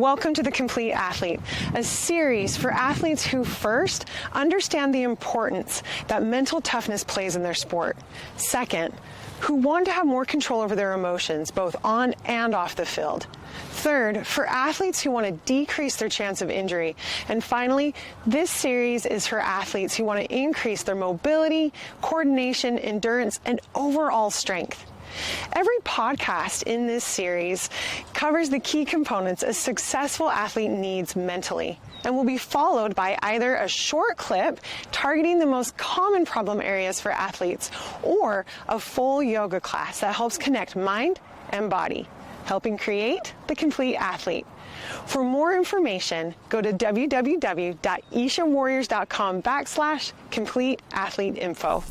Welcome to The Complete Athlete, a series for athletes who first understand the importance that mental toughness plays in their sport. Second, who want to have more control over their emotions, both on and off the field. Third, for athletes who want to decrease their chance of injury. And finally, this series is for athletes who want to increase their mobility, coordination, endurance, and overall strength. Every podcast in this series covers the key components a successful athlete needs mentally and will be followed by either a short clip targeting the most common problem areas for athletes or a full yoga class that helps connect mind and body, helping create the complete athlete. For more information, go to www.ishawarriors.com/complete athlete info.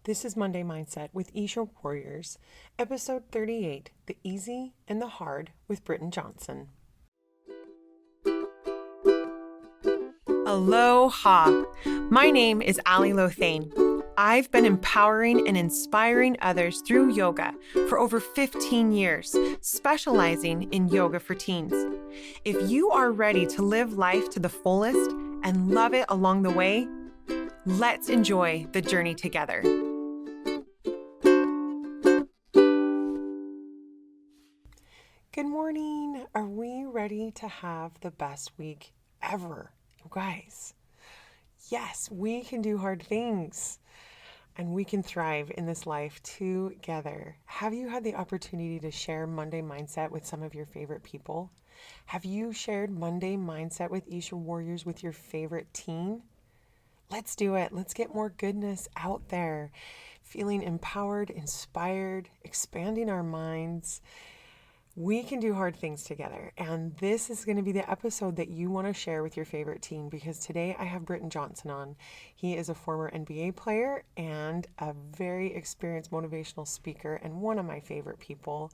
This is Monday Mindset with Isha Warriors, episode 38, The Easy and the Hard with Britton Johnson. Aloha! My name is Ali Lothane. I've been empowering and inspiring others through yoga for over 15 years, specializing in yoga for teens. If you are ready to live life to the fullest and love it along the way, let's enjoy the journey together. Good morning. Are we ready to have the best week ever? You guys, yes, we can do hard things and we can thrive in this life together. Have you had the opportunity to share Monday Mindset with some of your favorite people? Have you shared Monday Mindset with Isha Warriors with your favorite teen? Let's do it. Let's get more goodness out there. Feeling empowered, inspired, expanding our minds. We can do hard things together, and this is going to be the episode that you want to share with your favorite teen, because today I have Britton Johnson on. He is a former NBA player and a very experienced motivational speaker and one of my favorite people.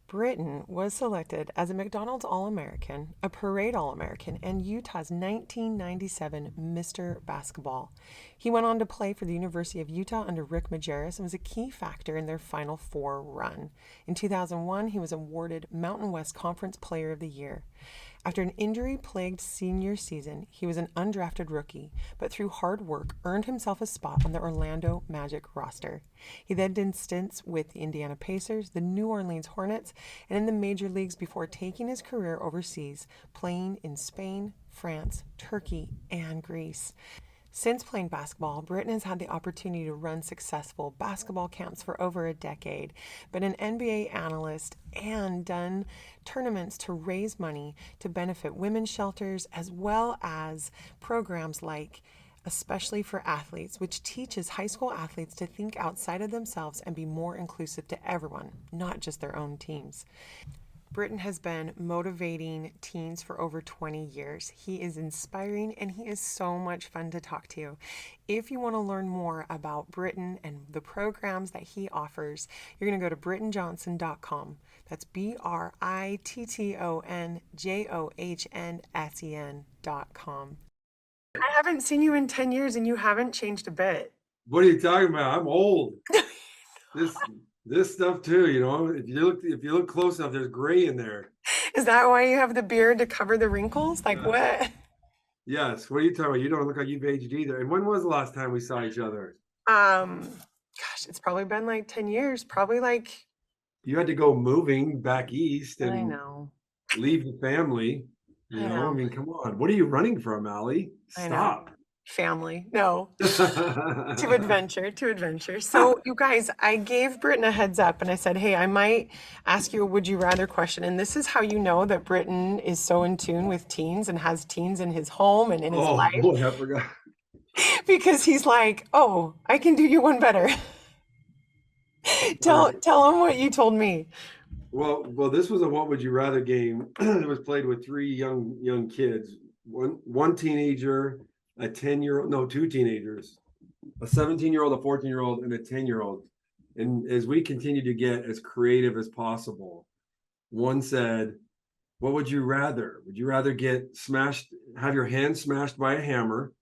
Britton was selected as a McDonald's All-American, a Parade All-American, and Utah's 1997 Mr. Basketball. He went on to play for the University of Utah under Rick Majerus and was a key factor in their Final Four run. In 2001, he was awarded Mountain West Conference Player of the Year. After an injury-plagued senior season, he was an undrafted rookie, but through hard work earned himself a spot on the Orlando Magic roster. He then did stints with the Indiana Pacers, the New Orleans Hornets, and in the major leagues before taking his career overseas, playing in Spain, France, Turkey, and Greece. Since playing basketball, Britton has had the opportunity to run successful basketball camps for over a decade, been an NBA analyst, and done tournaments to raise money to benefit women's shelters, as well as programs like Especially for Athletes, which teaches high school athletes to think outside of themselves and be more inclusive to everyone, not just their own teams. Britton has been motivating teens for over 20 years. He is inspiring and he is so much fun to talk to. If you want to learn more about Britton and the programs that he offers, you're going to go to brittonjohnson.com. That's BrittonJohnson.com. I haven't seen you in 10 years and you haven't changed a bit. What are you talking about? I'm old. This stuff too, you know. If you look close enough, there's gray in there. Is that why you have the beard, to cover the wrinkles? Like what? Yes. What are you talking about? You don't look like you've aged either. And when was the last time we saw each other? Gosh, it's probably been like 10 years. Probably like. You had to go moving back east and I know. Leave the family. You know, I mean, come on. What are you running from, Ali? Stop. Family. No. to adventure. So you guys, I gave Britton a heads up and I said, hey, I might ask you a would you rather question. And this is how you know that Britton is so in tune with teens and has teens in his home and in his life. Oh boy, I forgot. Because he's like, oh, I can do you one better. Tell him what you told me. Well, this was a what would you rather game. It was played with three young kids. One teenager, a 10-year-old, no, two teenagers, a 17-year-old, a 14-year-old, and a 10-year-old. And as we continue to get as creative as possible, one said, what would you rather? Would you rather get smashed, have your hand smashed by a hammer,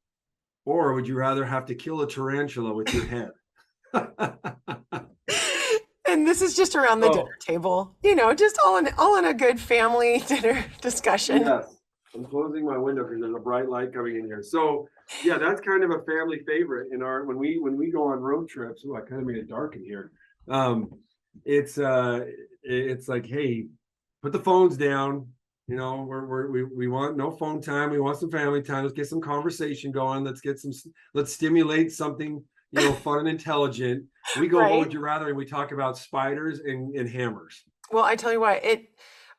Or would you rather have to kill a tarantula with your head? And this is just around the dinner Oh, table, just all in a good family dinner discussion. yes. I'm closing my window because there's a bright light coming in here. So yeah, that's kind of a family favorite in our when we go on road trips. Oh, I kind of made it dark in here. Um, it's it's like, hey, put the phones down. We want no phone time. We want some family time. Let's get some conversation going. Let's stimulate something, fun and intelligent. We go, what Right. would you rather? And we talk about spiders and hammers. Well, I tell you what,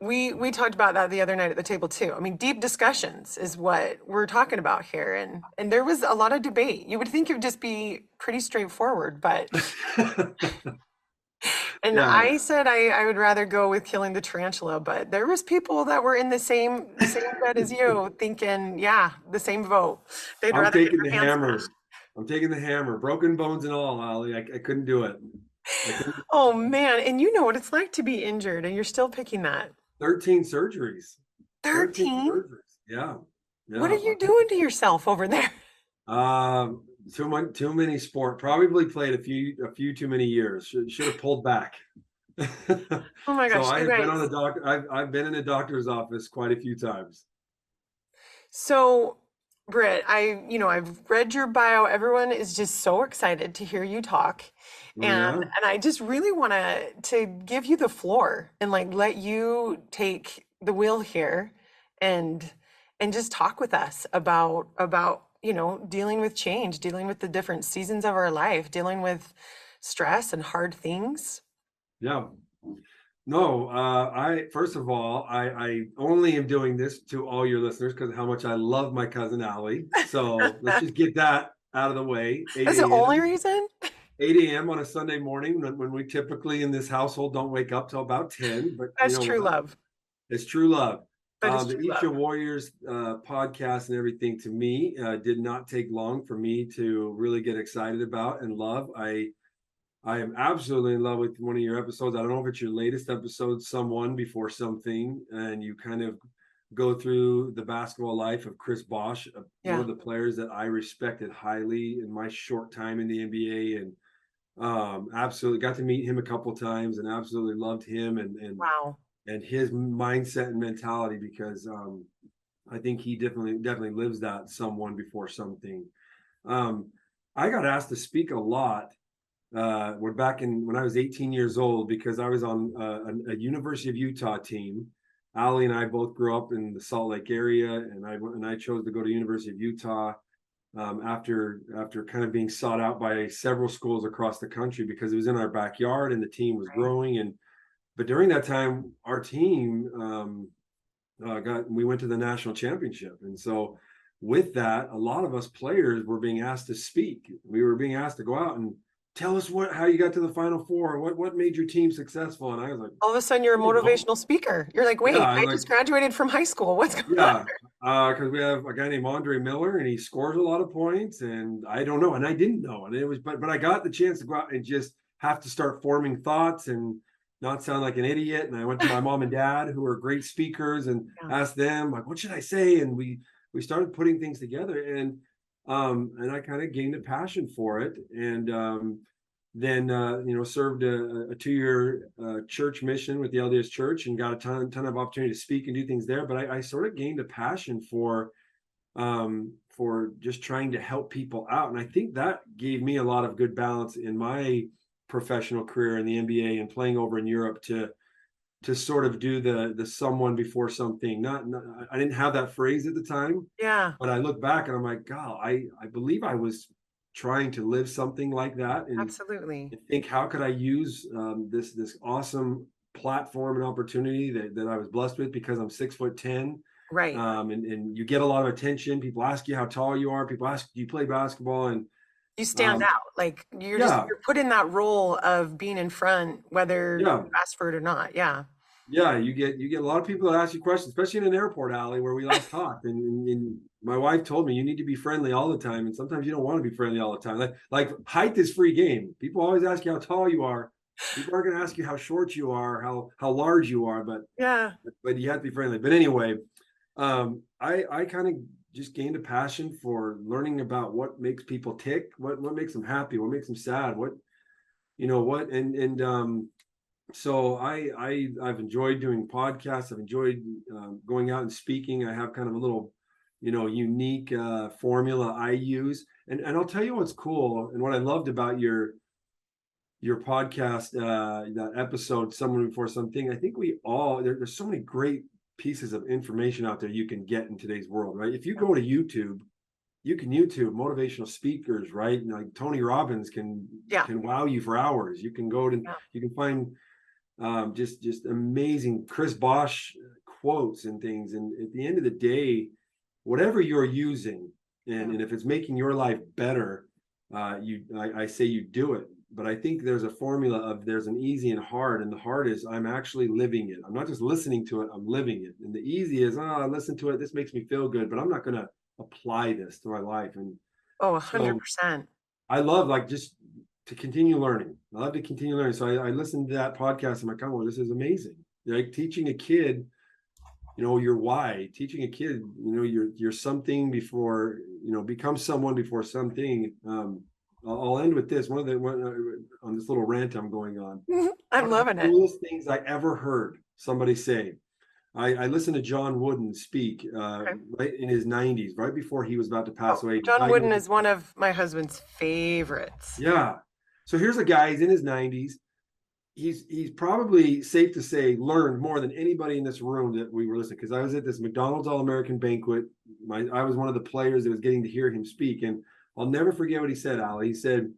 we talked about that the other night at the table too. I mean, deep discussions is what we're talking about here, and there was a lot of debate. You would think it would just be pretty straightforward, but and Yeah, I said I would rather go with killing the tarantula, but there was people that were in the same bed as you, thinking, yeah, the same vote. They'd I'm rather get taking the their hands hammer. smashed. I'm taking the hammer. Broken bones and all, Ollie. I couldn't do it. I couldn't. Oh man, and you know what it's like to be injured, and you're still picking that. 13 surgeries. 13 13? surgeries. Yeah. What are Yeah. you doing to yourself over there? Too many sport. Probably played a few too many years. Should have pulled back. Oh my So gosh, I you have been on guys. the doctor. I've been in a doctor's office quite a few times. So, Britt, I've read your bio. Everyone is just so excited to hear you talk. Oh And yeah. and I just really want to give you the floor and like let you take the wheel here and just talk with us about, dealing with change, dealing with the different seasons of our life, dealing with stress and hard things. Yeah. No, I first of all, I only am doing this to all your listeners because of how much I love my cousin Allie. So let's just get that out of the way. That's the only 8 a.m. reason? 8 a.m. on a Sunday morning when we typically in this household don't wake up till about 10. But you That's know true what? love. It's true love. That is The true Eat love. Your Warriors podcast and everything to me did not take long for me to really get excited about and love. I am absolutely in love with one of your episodes. I don't know if it's your latest episode, Someone Before Something, and you kind of go through the basketball life of Chris Bosh, one Yeah. of the players that I respected highly in my short time in the NBA, and absolutely got to meet him a couple of times, and absolutely loved him Wow. and his mindset and mentality because I think he definitely lives that someone before something. Um, I got asked to speak a lot we're back in when I was 18 years old because I was on a University of Utah team. Ali and I both grew up in the Salt Lake area, and I chose to go to University of Utah after kind of being sought out by several schools across the country because it was in our backyard and the team was Right. growing. And but during that time, our team we went to the national championship, and so with that, a lot of us players were being asked to speak. We were being asked to go out and tell us how you got to the Final Four, what made your team successful. And I was like, All of a sudden, you're a I don't know. motivational speaker. You're like, Yeah, wait, I I was like, just graduated from high school. What's going on? yeah, because we have a guy named Andre Miller, and he scores a lot of points, and I don't know, and I didn't know, and it was, but I got the chance to go out and just have to start forming thoughts and not sound like an idiot. And I went to my mom and dad, who are great speakers, and Yeah. asked them like, what should I say? And we started putting things together, and I kind of gained a passion for it, and then served a 2-year church mission with the LDS Church and got a ton of opportunity to speak and do things there. But I sort of gained a passion for just trying to help people out, and I think that gave me a lot of good balance in my professional career in the NBA and playing over in Europe to sort of do the someone before something. Not I didn't have that phrase at the time, Yeah, but I look back and I'm like, God, I believe I was trying to live something like that absolutely. and think how could I use this awesome platform and opportunity that I was blessed with because I'm 6'10", Right. and you get a lot of attention. People ask you how tall you are. People ask, do you play basketball? And You stand um, out. Like yeah, you're put in that role of being in front, whether yeah, you ask for it or not. Yeah. yeah. You get a lot of people that ask you questions, especially in an airport alley where we last talked. And my wife told me you need to be friendly all the time, and sometimes you don't want to be friendly all the time. Like height is free game. People always ask you how tall you are. People aren't going to ask you how short you are, how large you are, but Yeah. you have to be friendly. But anyway, I kind of just gained a passion for learning about what makes people tick, what makes them happy, what makes them sad, what, what, so I've enjoyed doing podcasts. I've enjoyed going out and speaking. I have kind of a little, unique formula I use. And I'll tell you what's cool and what I loved about your podcast, that episode, Someone Before Something. I think we all there's so many great pieces of information out there you can get in today's world, right? If you go to YouTube, you can YouTube motivational speakers, right? Like Tony Robbins can wow you for hours. You can go to you can find just amazing Chris Bosch quotes and things. And at the end of the day, whatever you're using, and if it's making your life better, I say you do it. But I think there's a formula of there's an easy and hard, and the hard is I'm actually living it. I'm not just listening to it, I'm living it. And the easy is, I listen to it, this makes me feel good, but I'm not going to apply this to my life. And 100%. I love just to continue learning. I love to continue learning. So I listened to that podcast and I'm like, oh, this is amazing. Like teaching a kid, your why, teaching a kid, you're something before, become someone before something. I'll end with this. On this little rant I'm going on. I'm loving it. Coolest things I ever heard somebody say. I listened to John Wooden speak right in his 90s, right before he was about to pass away. John Wooden is one of my husband's favorites. Yeah. So here's a guy, he's in his 90s. He's probably, safe to say, learned more than anybody in this room that we were listening, because I was at this McDonald's All-American banquet. I was one of the players that was getting to hear him speak. And I'll never forget what he said, Al. He said,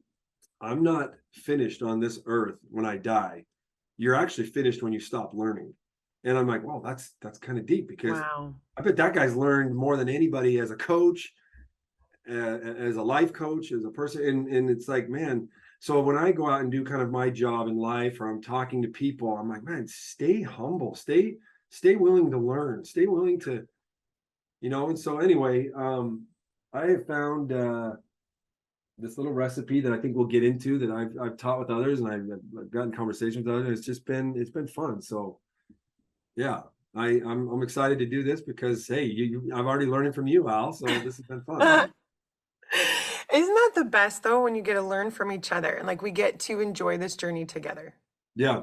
I'm not finished on this earth when I die. You're actually finished when you stop learning. And I'm like, well, that's kind of deep, because I bet that guy's learned more than anybody as a coach, as a life coach, as a person. And it's like, man, so when I go out and do kind of my job in life, or I'm talking to people, I'm like, man, stay humble, stay willing to learn, stay willing to, and so anyway, I have found this little recipe that I think we'll get into, that I've taught with others, and I've gotten conversations with others. It's been fun. So yeah, I'm excited to do this because, hey, I've already learned from you, Al. So this has been fun. Isn't that the best though, when you get to learn from each other and we get to enjoy this journey together? Yeah,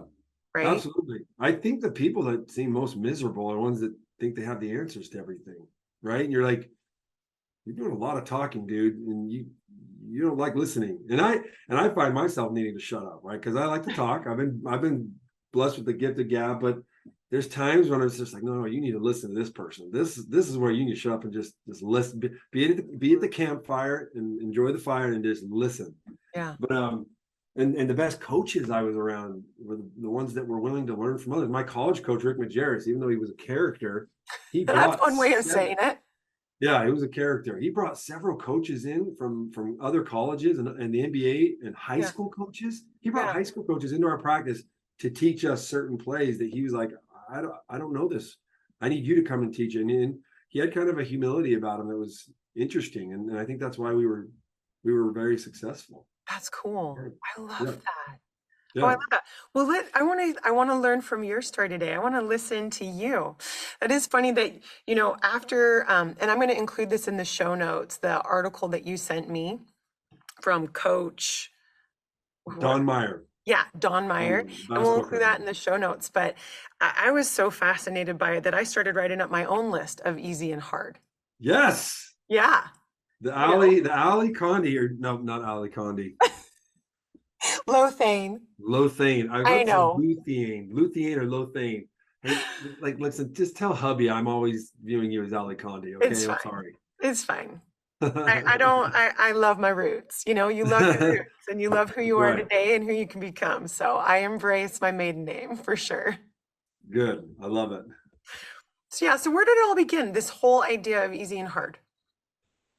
right. Absolutely. I think the people that seem most miserable are ones that think they have the answers to everything, right? And you're like, you're doing a lot of talking, dude, and you don't like listening. And I find myself needing to shut up, right? Because I like to talk. I've been blessed with the gift of gab, but there's times when it's just like, no, you need to listen to this person. This is where you need to shut up and just listen. Be at the campfire and enjoy the fire and just listen. Yeah. But and the best coaches I was around were the ones that were willing to learn from others. My college coach, Rick Majerus, even though he was a character, that's one way of saying it. Yeah, he was a character. He brought several coaches in from other colleges and the NBA and high school coaches. He brought high school coaches into our practice to teach us certain plays that he was like, I don't know this. I need you to come and teach it. And he had kind of a humility about him that was interesting. And I think that's why we were very successful. That's cool. I love that. Yeah. Oh, I love that. Well, I want to learn from your story today. I want to listen to you. That is funny that, after, and I'm going to include this in the show notes, the article that you sent me from Coach Don Meyer. Yeah, Don Meyer. And we'll include that in the show notes. But I was so fascinated by it that I started writing up my own list of easy and hard. Yes. Yeah. The Ali Condi, or no, not Ali Condi. Lothane. I know. Luthien or Lothane. Hey, listen, just tell hubby I'm always viewing you as Ali Condi. Okay, I'm sorry. It's fine. I love my roots. You love your roots and you love who you are today and who you can become. So I embrace my maiden name for sure. Good. I love it. So yeah, so where did it all begin? This whole idea of easy and hard.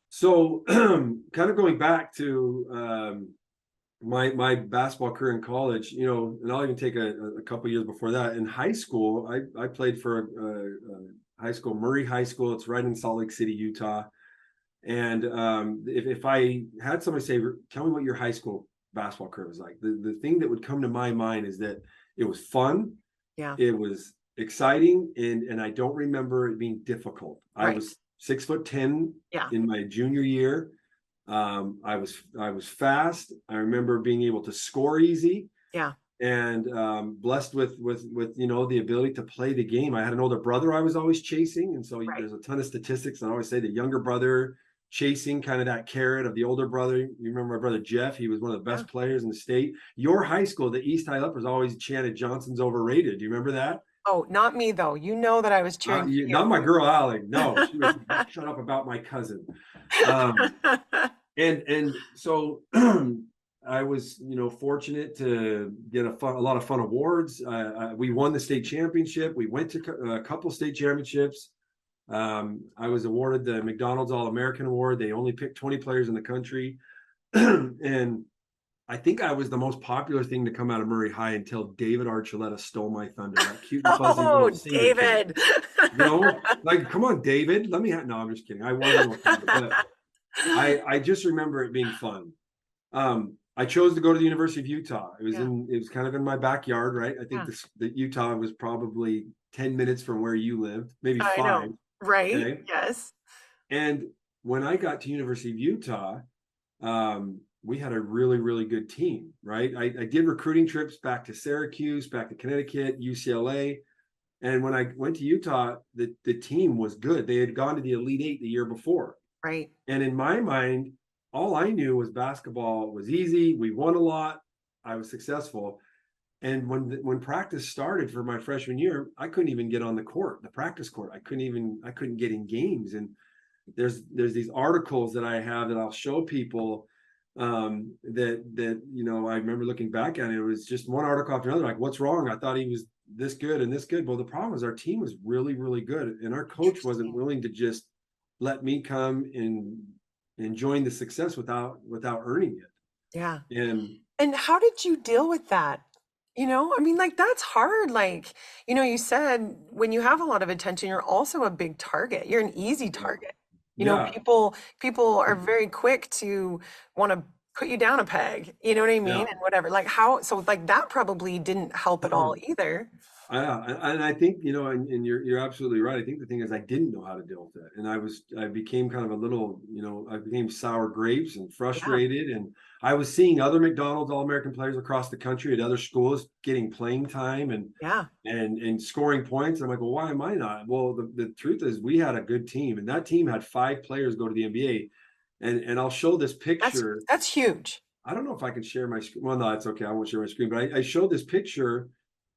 So kind of going back to my basketball career in college, and I'll even take a couple years before that. In high school, I played for high school, Murray High School. It's right in Salt Lake City, Utah. And if I had somebody say, tell me what your high school basketball career was like, the thing that would come to my mind is that it was fun. Yeah. It was exciting. And I don't remember it being difficult. Right. 6'10" Yeah. in my junior year. I was fast. I remember being able to score easy. Yeah. And blessed with the ability to play the game. I had an older brother I was always chasing, and so Right. there's a ton of statistics. I always say the younger brother chasing kind of that carrot of the older brother. You remember my brother Jeff? He was one of the Yeah. best players in the state. Your high school, the East High Leopards, always chanted Johnson's overrated. Do you remember that? Oh, not me though. You know that I was cheering for Not my girl Allie. No, she was shut up about my cousin. Um, you. and so I was fortunate to get a lot of fun awards. We won the state championship. We went to a couple state championships. I was awarded the McDonald's All-American Award. They only picked 20 players in the country. And I think I was the most popular thing to come out of Murray High until David Archuleta stole my thunder. That cute and fuzzy Oh, little senior kid. David. Like, come on, David. Let me no, I'm just kidding. I wasn't, but I just remember it being fun. I chose to go to the University of Utah. It was kind of in my backyard, right? I think the Utah was probably 10 minutes from where you lived, maybe I 5. know. Right. Okay. Yes. And when I got to University of Utah, we had a really, really good team, right? I did recruiting trips back to Syracuse, back to Connecticut, UCLA. And when I went to Utah, the team was good. They had gone to the Elite Eight the year before. Right. And in my mind, all I knew was basketball was easy. We won a lot. I was successful. And when practice started for my freshman year, I couldn't even get on the practice court. I couldn't get in games. And there's these articles that I have that I'll show people that I remember looking back at it. It was just one article after another. Like, what's wrong? I thought he was this good and this good. Well, the problem is our team was really, really good, and our coach wasn't willing to just let me come and join the success without earning it. Yeah. And how did you deal with that? I mean, like, that's hard. Like, you said when you have a lot of attention, you're also a big target. You're an easy target. People are very quick to want to put you down a peg. You know what I mean? Yeah. And whatever. Like so like that probably didn't help at all either. And I think, and you're absolutely right. I think the thing is I didn't know how to deal with it. And I became kind of a little, I became sour grapes and frustrated. And I was seeing other McDonald's All-American players across the country at other schools getting playing time and scoring points. I'm like, well, why am I not? Well, the truth is we had a good team, and that team had 5 players go to the NBA. And I'll show this picture. That's huge. I don't know if I can share my screen. Well, no, it's okay. I won't share my screen, but I showed this picture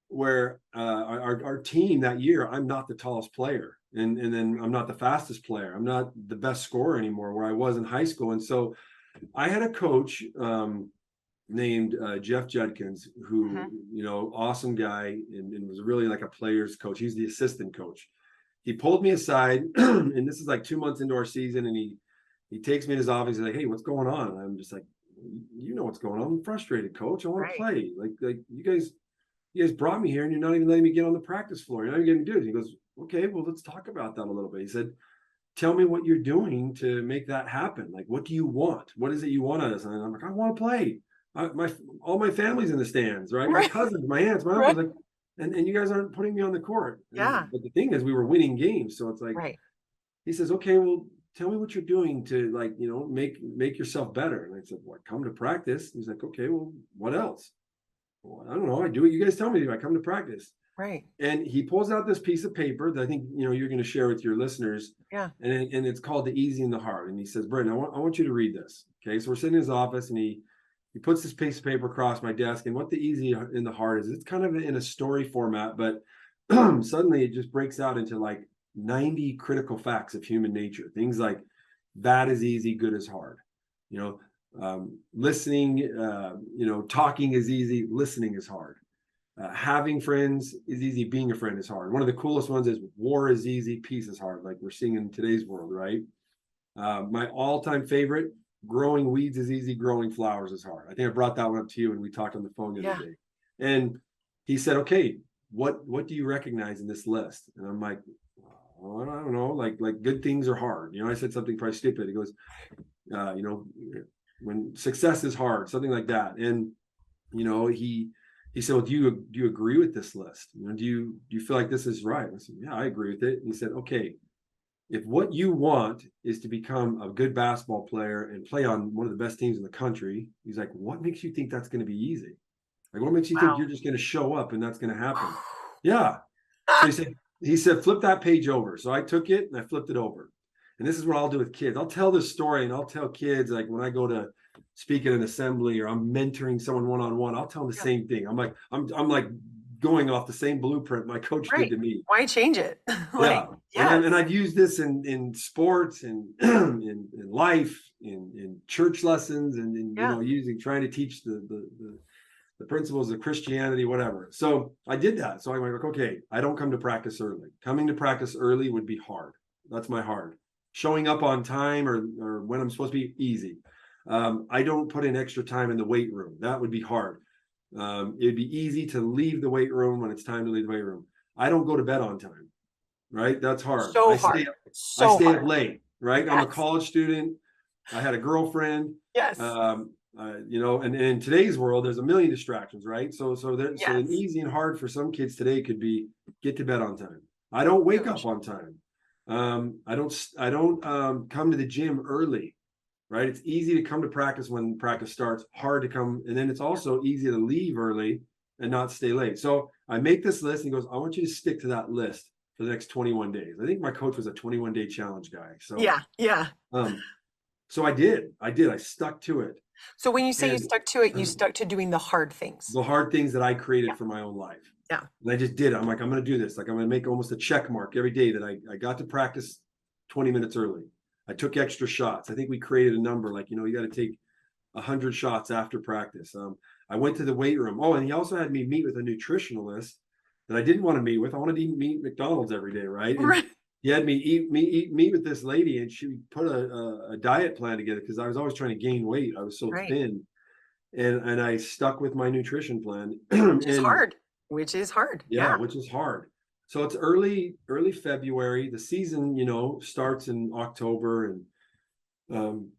where our team that year, I'm not the tallest player, and then I'm not the fastest player. I'm not the best scorer anymore where I was in high school. And so I had a coach named Jeff Judkins, who, awesome guy, and was really like a player's coach. He's the assistant coach. He pulled me aside, and this is like 2 months into our season, and he takes me in his office. He's like, "Hey, what's going on?" And I'm just like, "You know what's going on. I'm frustrated, coach. I want to play. Like you guys brought me here and you're not even letting me get on the practice floor. You're not even getting to do it." He goes, "Okay, well, let's talk about that a little bit." He said, "Tell me what you're doing to make that happen. Like, what do you want? What is it you want out of us?" And I'm like, "I want to play. All my family's in the stands, right? My cousins, my aunts, my uncles, like, and you guys aren't putting me on the court." But the thing is, we were winning games. So it's like, he says, "Okay, well, tell me what you're doing to, like, make yourself better." And I said, "Well, I come to practice." He's like, "Okay, well, what else?" "Well, I don't know. I do what you guys tell me to do. I come to practice." Right. And he pulls out this piece of paper that I think, you're going to share with your listeners. Yeah. And it's called The Easy and the Hard. And he says, "Brendan, I want you to read this." Okay. So we're sitting in his office, and he puts this piece of paper across my desk. And what the easy and the hard is, it's kind of in a story format, but suddenly it just breaks out into like 90 critical facts of human nature. Things like bad is easy, good is hard. Listening, talking is easy, listening is hard. Having friends is easy, being a friend is hard. One of the coolest ones is war is easy, peace is hard, like we're seeing in today's world, right? My all-time favorite, growing weeds is easy, growing flowers is hard. I think I brought that one up to you when we talked on the phone the other day. And he said, "Okay, what do you recognize in this list?" And I'm like, "Oh, I don't know, like good things are hard." I said something probably stupid. He goes, "When success is hard," something like that. And he said, "Well, do you agree with this list? Do you feel like this is right?" I said, "Yeah, I agree with it." And he said, "Okay, if what you want is to become a good basketball player and play on one of the best teams in the country, he's like, what makes you think that's going to be easy? Like, what makes you think Wow. you're just going to show up and that's going to happen? Yeah. So he said, flip that page over. So I took it and I flipped it over. And this is what I'll do with kids. I'll tell this story and I'll tell kids, like when I go to speak at an assembly or I'm mentoring someone one-on-one, I'll tell them the Yeah. same thing. I'm like going off the same blueprint my coach did Right. to me. Why change it? Yeah. Yes. And I've used this in sports and in life, in church lessons, and in, Yeah. trying to teach the principles of Christianity, whatever. So I did that. So I'm like, okay, I don't come to practice early. Coming to practice early would be hard. That's my hard. Showing up on time or when I'm supposed to be, easy. I don't put in extra time in the weight room. That would be hard. It'd be easy to leave the weight room when it's time to leave the weight room. I don't go to bed on time, right? That's hard. So I hard. stay So up hard. late, right? I'm a college student. I had a girlfriend. Yes. And in today's world, there's a million distractions, right? So an easy and hard for some kids today could be get to bed on time. I don't wake up on time. I don't come to the gym early, right? It's easy to come to practice when practice starts, hard to come, and then it's also easy to leave early and not stay late. So I make this list and he goes, I want you to stick to that list for the next 21 days. I think my coach was a 21-day challenge guy. So yeah. So I did. I stuck to it. So when you say you stuck to it, you stuck to doing the hard things. The hard things that I created for my own life. Yeah. And I just did it. I'm like, I'm going to do this. Like, I'm going to make almost a check mark every day that I got to practice 20 minutes early. I took extra shots. I think we created a number like, you got to take 100 shots after practice. I went to the weight room. Oh, and he also had me meet with a nutritionalist that I didn't want to meet with. I wanted to eat McDonald's every day, right? And he had me meet with this lady, and she put a diet plan together because I was always trying to gain weight. I was so thin, and I stuck with my nutrition plan. Which is hard. Which is hard. Yeah, which is hard. So it's early February. The season, starts in October and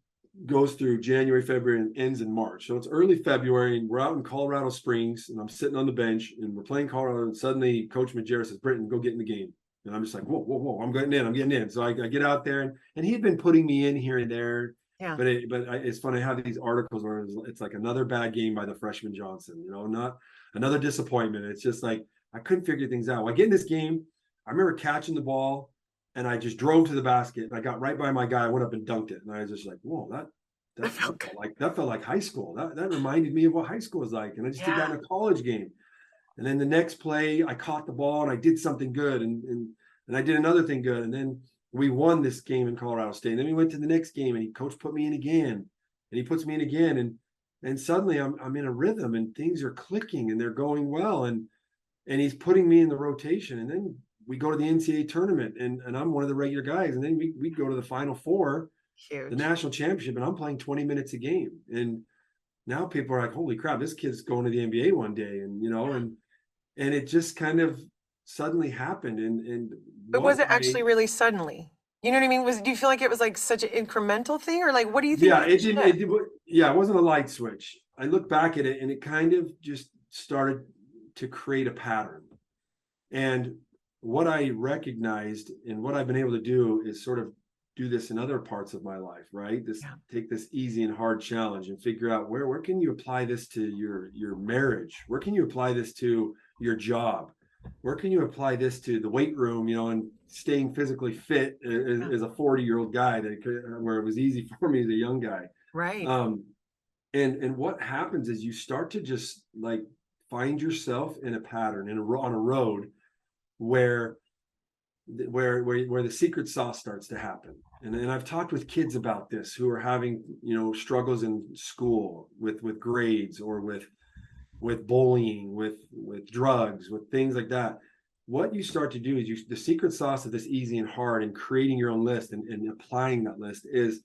goes through January, February, and ends in March. So it's early February, and we're out in Colorado Springs, and I'm sitting on the bench, and we're playing Colorado, and suddenly Coach Majerus says, Britton, go get in the game. And I'm just like, whoa, I'm getting in. So I get out there, and he'd been putting me in here and there. Yeah. But it's funny. I have these articles where it's like another bad game by the freshman Johnson, not another disappointment. It's just like, I couldn't figure things out. Well, I get in this game. I remember catching the ball, and I just drove to the basket, and I got right by my guy. I went up and dunked it, and I was just like, whoa, that felt like high school. That reminded me of what high school was like. And I just did that in a college game. And then the next play, I caught the ball and I did something good, and I did another thing good. And then we won this game in Colorado State. And then we went to the next game, and coach put me in again, and he puts me in again, and suddenly I'm in a rhythm, and things are clicking and they're going well, and he's putting me in the rotation. And then we go to the NCAA tournament, and I'm one of the regular guys, and then we go to the Final Four. Huge. The national championship, and I'm playing 20 minutes a game. And now people are like, holy crap, this kid's going to the NBA one day. And, and it just kind of suddenly happened. But was it actually really suddenly? You know what I mean? Do you feel like it was like such an incremental thing, or like, what do you think? Yeah, it wasn't a light switch. I look back at it, and it kind of just started to create a pattern. And what I recognized and what I've been able to do is sort of do this in other parts of my life, right? Take this easy and hard challenge and figure out where can you apply this to your marriage? Where can you apply this to your job? Where can you apply this to the weight room, and staying physically fit as a 40-year-old guy where it was easy for me as a young guy. Right. And what happens is you start to just like find yourself in a pattern on a road where the secret sauce starts to happen. And I've talked with kids about this who are having, struggles in school with grades or with bullying, with drugs, with things like that. What you start to do is the secret sauce of this easy and hard and creating your own list and applying that list is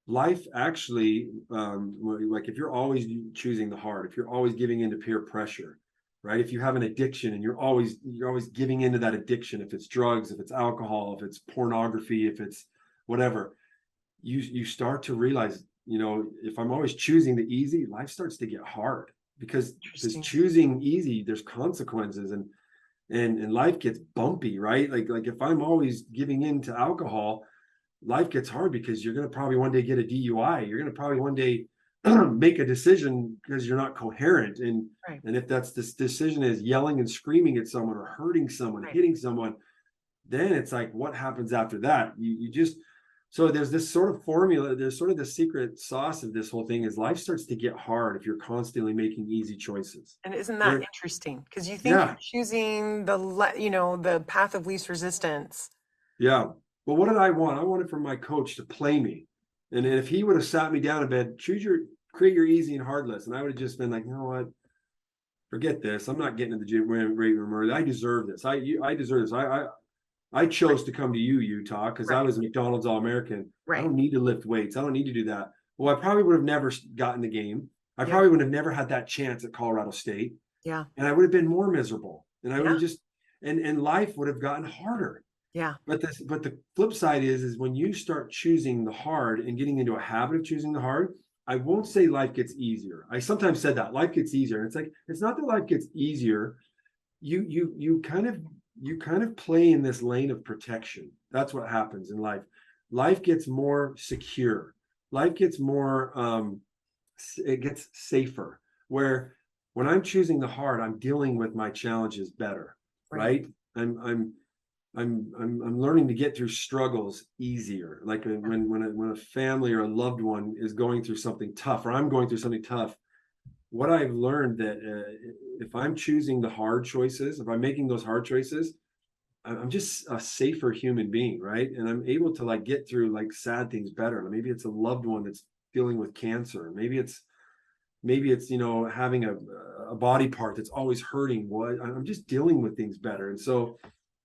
life actually, like if you're always choosing the hard, if you're always giving into peer pressure, right? If you have an addiction and you're always giving into that addiction, if it's drugs, if it's alcohol, if it's pornography, if it's whatever, you start to realize, if I'm always choosing the easy, life starts to get hard because choosing easy, there's consequences. and life gets bumpy, right? Like if I'm always giving in to alcohol, life gets hard because you're going to probably one day get a DUI. You're going to probably one day make a decision because you're not coherent. Right. And if that's this decision is yelling and screaming at someone or hurting someone, Right. hitting someone, then it's like, what happens after that? You just, so there's this sort of formula, there's sort of the secret sauce of this whole thing is life starts to get hard if you're constantly making easy choices. And isn't that Where, interesting? Because you think you're yeah, choosing the path of least resistance. yeah. But what did I want? I wanted for my coach to play me. And if he would have sat me down in bed, create your easy and hard list. And I would have just been like, you know what? Forget this. I'm not getting to the gym weight room early. I deserve this. I deserve this. I chose to come to you, Utah, because I Right. was a McDonald's All-American. I Right. don't need to lift weights. I don't need to do that. Well, I probably would have never gotten the game. I Yeah. probably would have never had that chance at Colorado State. Yeah. And I would have been more miserable. And I would Yeah. have just and life would have gotten harder. Yeah. But the flip side is when you start choosing the hard and getting into a habit of choosing the hard, I won't say life gets easier. I sometimes said that life gets easier. And it's like, it's not that life gets easier. You kind of play in this lane of protection. That's what happens in life. Life gets more secure. Life gets more it gets safer. Where when I'm choosing the hard, I'm dealing with my challenges better, Right. right? I'm learning to get through struggles easier. Like when a family or a loved one is going through something tough, or I'm going through something tough, what I've learned that if I'm choosing the hard choices, if I'm making those hard choices, I'm just a safer human being, right? And I'm able to like get through like sad things better. Maybe it's a loved one that's dealing with cancer. Maybe it's having a body part that's always hurting. What I'm just dealing with things better, and so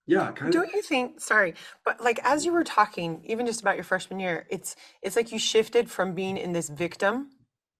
yeah, kind of Don't you think, sorry, but like as you were talking, even just about your freshman year, it's like you shifted from being in this victim,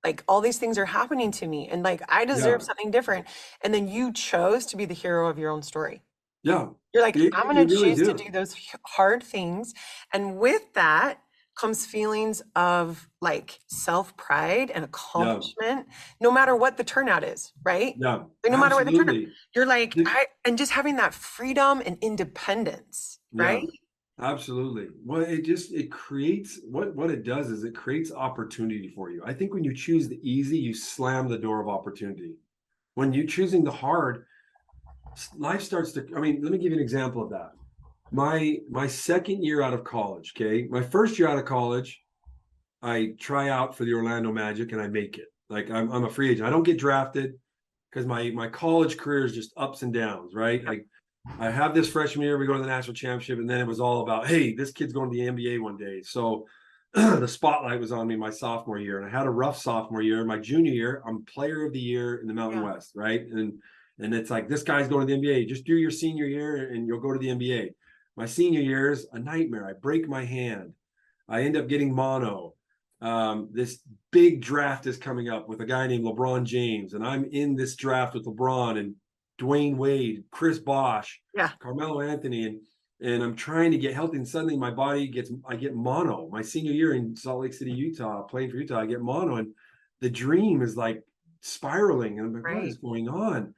like all these things are happening to me and like I deserve yeah, something different. And then you chose to be the hero of your own story. yeah. You're like, I'm You going to really choose to do. do those hard things. And with that comes feelings of like self pride and Yeah, accomplishment, no matter what the turnout is, right? yeah, Like, no matter what the turnout, absolutely. you're like, The- and just having that freedom and independence, right? Yeah, absolutely. Well, it creates what it does is it creates opportunity for you. I think when you choose the easy, you slam the door of opportunity. When you're choosing the hard, life starts to, I mean, let me give you an example of that. My second year out of college, okay? My first year out of college, I try out for the Orlando Magic and I make it. Like I'm a free agent. I don't get drafted because my college career is just ups and downs, right? Like I have this freshman year, we go to the national championship, and then it was all about, hey, this kid's going to the NBA one day. So the spotlight was on me my sophomore year, and I had a rough sophomore year. My junior year, I'm player of the year in the Mountain Yeah. West, right? And it's like this guy's going to the NBA. Just do your senior year and you'll go to the NBA. My senior year is a nightmare. I break my hand. I end up getting mono. This big draft is coming up with a guy named LeBron James, and I'm in this draft with LeBron and Dwayne Wade, Chris Bosh, Yeah. Carmelo Anthony, and I'm trying to get healthy. And suddenly my body I get mono. My senior year in Salt Lake City, Utah, playing for Utah, I get mono, and the dream is like spiraling. And I'm like, what Right. is going on?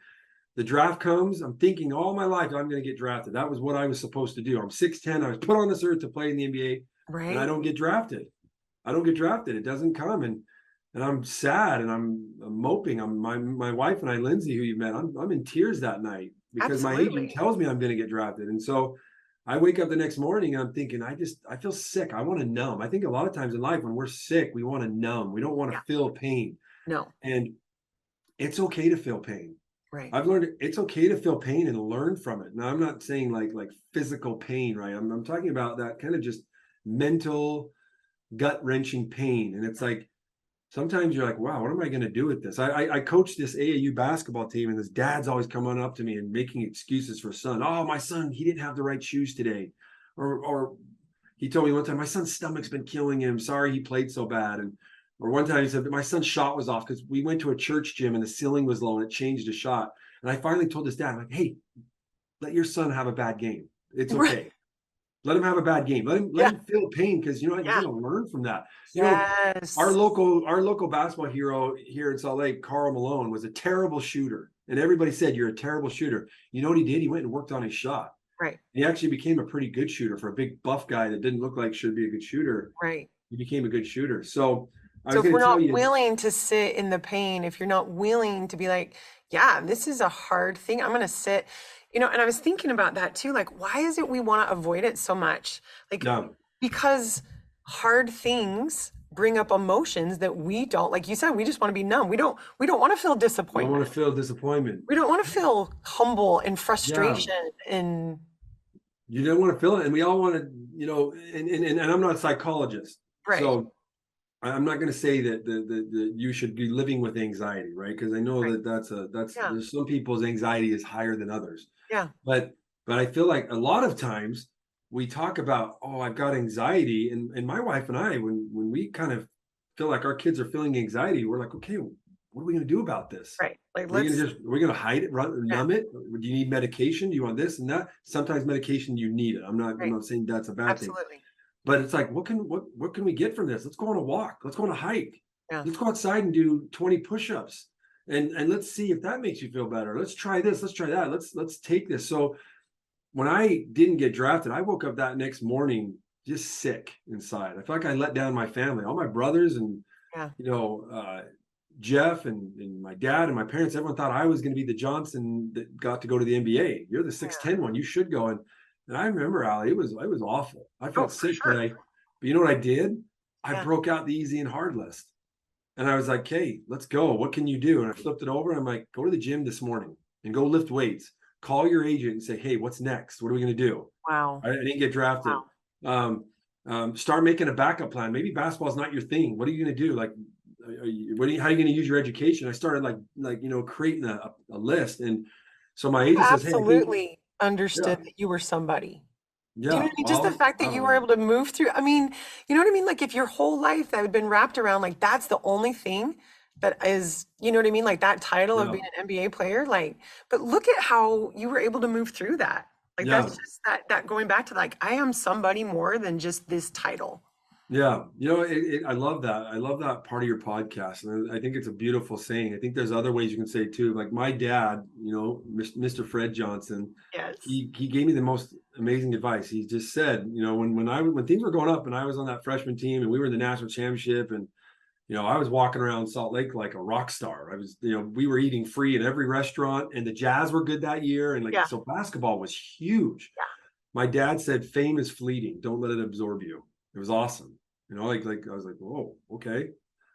The draft comes. I'm thinking all my life I'm going to get drafted. That was what I was supposed to do. I'm 6'10". I was put on this earth to play in the NBA, and I Right. don't get drafted. I don't get drafted. It doesn't come, and I'm sad and I'm moping. My wife and I, Lindsay, who you met, I'm in tears that night because my agent Absolutely. tells me I'm going to get drafted, and so I wake up the next morning and I'm thinking I feel sick. I want to numb. I think a lot of times in life when we're sick, we want to numb. We don't want to Yeah. feel pain, No. and it's okay to feel pain. Right. I've learned it's okay to feel pain and learn from it. Now I'm not saying like physical pain, right? I'm talking about that kind of just mental gut wrenching pain, and it's like sometimes you're like, wow, what am I going to do with this? I coach this AAU basketball team, and this dad's always coming up to me and making excuses for son. Oh, my son, he didn't have the right shoes today, or he told me one time my son's stomach's been killing him. Sorry, he played so bad. And or one time he said my son's shot was off because we went to a church gym and the ceiling was low and it changed a shot. And I finally told his dad, I'm like, hey, let your son have a bad game. It's Right. okay. Let him have a bad game. Let Yeah. him feel pain because you know what? You're Yeah. going to learn from that. You know, our Yes. local basketball hero here in Salt Lake, Karl Malone, was a terrible shooter. And everybody said, you're a terrible shooter. You know what he did? He went and worked on his shot. Right. He actually became a pretty good shooter for a big buff guy that didn't look like should be a good shooter. Right. He became a good shooter. So I So was if going we're to tell not you, willing to sit in the pain, if you're not willing to be like, yeah, this is a hard thing, I'm going to sit, and I was thinking about that too. Like, why is it we want to avoid it so much? Like, yeah, because hard things bring up emotions that we don't, like you said, we just want to be numb. We don't want to feel I don't disappointment. want to feel disappointment. We don't want to feel humble and Yeah. frustration and You don't want to feel it. And we all want to, and I'm not a psychologist. right. So I'm not going to say that the you should be living with anxiety, right? Because I know Right. that's Yeah. there's some people's anxiety is higher than others. Yeah. But I feel like a lot of times we talk about, oh, I've got anxiety, and my wife and I, when we kind of feel like our kids are feeling anxiety, we're like, okay, what are we going to do about this? Right. Like, We're let's, we're gonna hide it, yeah. numb it. Do you need medication? Do you want this and that? Sometimes medication you need it. I'm Right. not saying that's a bad thing. Absolutely. But it's like, what can we get from this? Let's go on a walk. Let's go on a hike. Yeah. Let's go outside and do 20 push-ups. And let's see if that makes you feel better. Let's try this. Let's try that. Let's take this. So when I didn't get drafted, I woke up that next morning just sick inside. I felt like I let down my family, all my brothers and Yeah. Jeff and my dad and my parents. Everyone thought I was going to be the Johnson that got to go to the NBA. You're the 6'10" one. You should go. And I remember, Ali, it was awful. I felt sick, sure. but you know what I did? I Yeah. broke out the easy and hard list. And I was like, hey, let's go. What can you do? And I flipped it over and I'm like, go to the gym this morning and go lift weights. Call your agent and say, hey, what's next? What are we going to do? Wow. I didn't get drafted. Wow. Start making a backup plan. Maybe basketball is not your thing. What are you going to do? Like, how are you going to use your education? I started creating a list. And so my agent says, hey, Absolutely understood that you were somebody. Do you know what I mean? Just the fact that you were able to move through. I mean, you know what I mean? Like if your whole life that had been wrapped around like that's the only thing that is, you know what I mean? Like that title of being an NBA player, like, but look at how you were able to move through that. Like that's just that going back to like, I am somebody more than just this title. Yeah. I love that. I love that part of your podcast. And I think it's a beautiful saying. I think there's other ways you can say it too. Like my dad, Mr. Fred Johnson, Yes. He gave me the most amazing advice. He just said, when things were going up and I was on that freshman team and we were in the national championship and, I was walking around Salt Lake like a rock star. I was, we were eating free at every restaurant and the Jazz were good that year. And so basketball was huge. Yeah. My dad said, fame is fleeting. Don't let it absorb you. It was awesome. I was like, whoa, okay,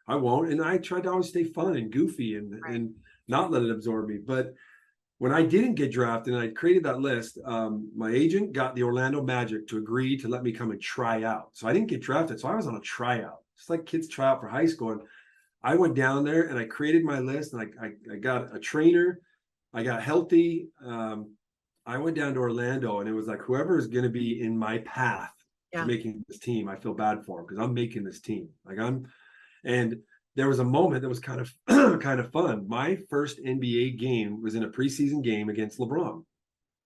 I won't. And I tried to always stay fun and goofy and not let it absorb me. But when I didn't get drafted and I created that list, my agent got the Orlando Magic to agree to let me come and try out. So I didn't get drafted. So I was on a tryout, just like kids try out for high school. And I went down there and I created my list and I got a trainer. I got healthy. I went down to Orlando and it was like, whoever is going to be in my path to making this team, I feel bad for him because I'm making this team. And there was a moment that was kind of fun. My first NBA game was in a preseason game against LeBron.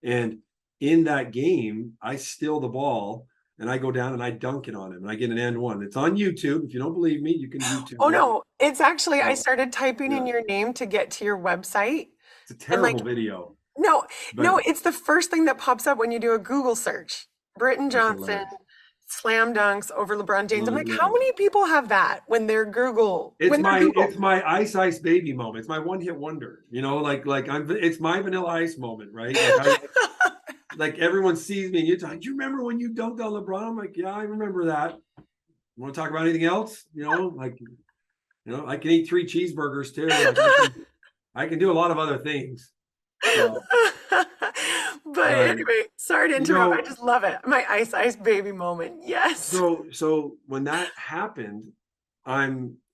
And in that game, I steal the ball and I go down and I dunk it on him and I get an and one. It's on YouTube. If you don't believe me, you can YouTube. Oh no, it's actually, I started typing in your name to get to your website. It's a terrible video. No, it's the first thing that pops up when you do a Google search. Britton Johnson slam dunks over LeBron James. I'm like, how many people have that when they're Google? It's my Ice baby moment. It's my one hit wonder. It's my Vanilla Ice moment, right? Like everyone sees me and you're like, do you remember when you dunked on LeBron? I'm like, yeah, I remember that. You want to talk about anything else? I can eat 3 cheeseburgers too. I can do a lot of other things. So. But anyway, sorry to interrupt. I just love it. My Ice baby moment. Yes. So when that happened, I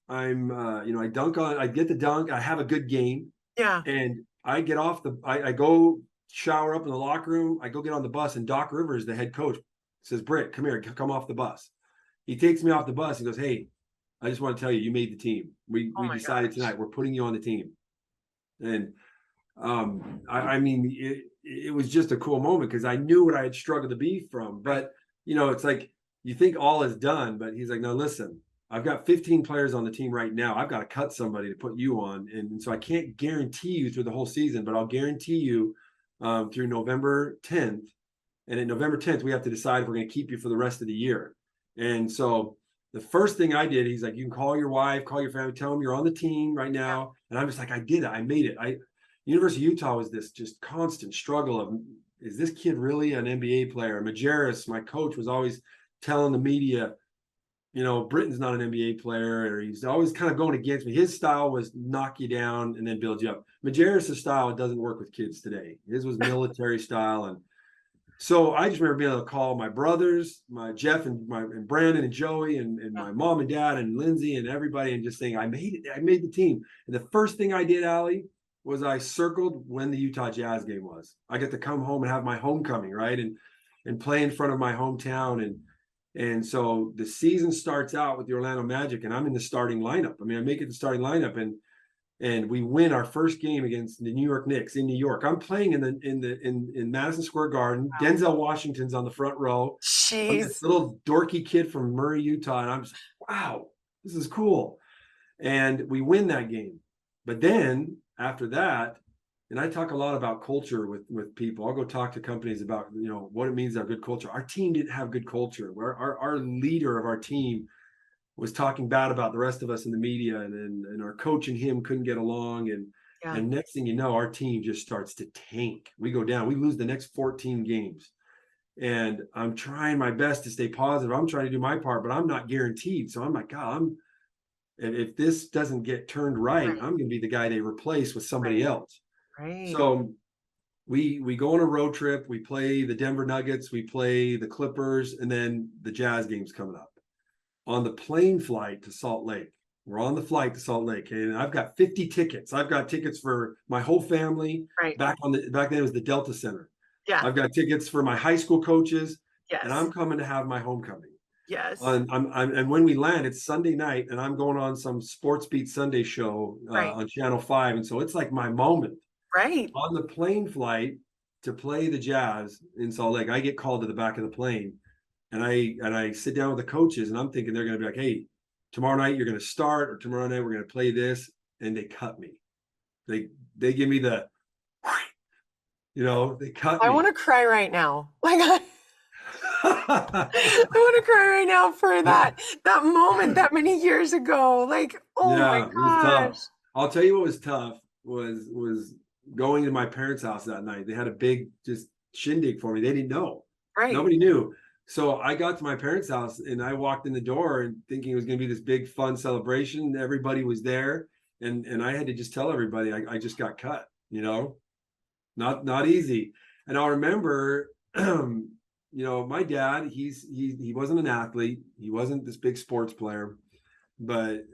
get the dunk. I have a good game. Yeah. And I get off I go shower up in the locker room. I go get on the bus and Doc Rivers, the head coach, says, Britt, come here, come off the bus. He takes me off the bus. He goes, hey, I just want to tell you, you made the team. We decided tonight, we're putting you on the team. And it was just a cool moment because I knew what I had struggled to be from. But, it's like you think all is done, but he's like, no, listen, I've got 15 players on the team right now. I've got to cut somebody to put you on. And so I can't guarantee you through the whole season, but I'll guarantee you through November 10th. And at November 10th, we have to decide if we're going to keep you for the rest of the year. And so the first thing I did, he's like, you can call your wife, call your family, tell them you're on the team right now. And I'm just like, I did it. I made it. University of Utah was this just constant struggle of, is this kid really an NBA player? Majerus, my coach, was always telling the media, Britton's not an NBA player, or he's always kind of going against me. His style was knock you down and then build you up. Majerus' style, it doesn't work with kids today. His was military style. And so I just remember being able to call my brothers, my Jeff and Brandon and Joey and my mom and dad and Lindsay and everybody, and just saying, I made it. I made the team. And the first thing I did, Allie, was I circled when the Utah Jazz game was. I get to come home and have my homecoming, right? And play in front of my hometown. And so the season starts out with the Orlando Magic, and I'm in the starting lineup. I mean, I make it the starting lineup, and we win our first game against the New York Knicks in New York. I'm playing in Madison Square Garden. Wow. Denzel Washington's on the front row. Jeez. I'm this little dorky kid from Murray, Utah, and I'm just like, wow, this is cool. And we win that game. But then after that, and I talk a lot about culture with people. I'll go talk to companies about, what it means to have good culture. Our team didn't have good culture. Our leader of our team was talking bad about the rest of us in the media, and our coach and him couldn't get along. And next thing you know, our team just starts to tank. We go down. We lose the next 14 games. And I'm trying my best to stay positive. I'm trying to do my part, but I'm not guaranteed. So I'm like, God, if this doesn't get turned right, I'm going to be the guy they replace with somebody else. Right. So we go on a road trip. We play the Denver Nuggets. We play the Clippers, and then the Jazz game's coming up. On the plane flight to Salt Lake, we're on the flight to Salt Lake, and I've got 50 tickets. I've got tickets for my whole family. Right. Back then it was the Delta Center. Yeah. I've got tickets for my high school coaches. Yes. And I'm coming to have my homecoming. Yes. And when we land, it's Sunday night, and I'm going on some Sports Beat Sunday show on Channel 5, and so it's like my moment. Right. On the plane flight to play the Jazz in Salt Lake, I get called to the back of the plane, and I sit down with the coaches, and I'm thinking they're going to be like, hey, tomorrow night you're going to start, or tomorrow night we're going to play this, and they cut me. They give me the, they cut me. I want to cry right now. I want to cry right now for that moment that many years ago. Like, oh my gosh. It was tough. I'll tell you what was tough was going to my parents' house that night. They had a big just shindig for me. They didn't know. Right. Nobody knew. So I got to my parents' house, and I walked in the door and thinking it was going to be this big fun celebration. Everybody was there, and I had to just tell everybody I just got cut. Not easy. And I'll remember, my dad. He wasn't an athlete. He wasn't this big sports player, but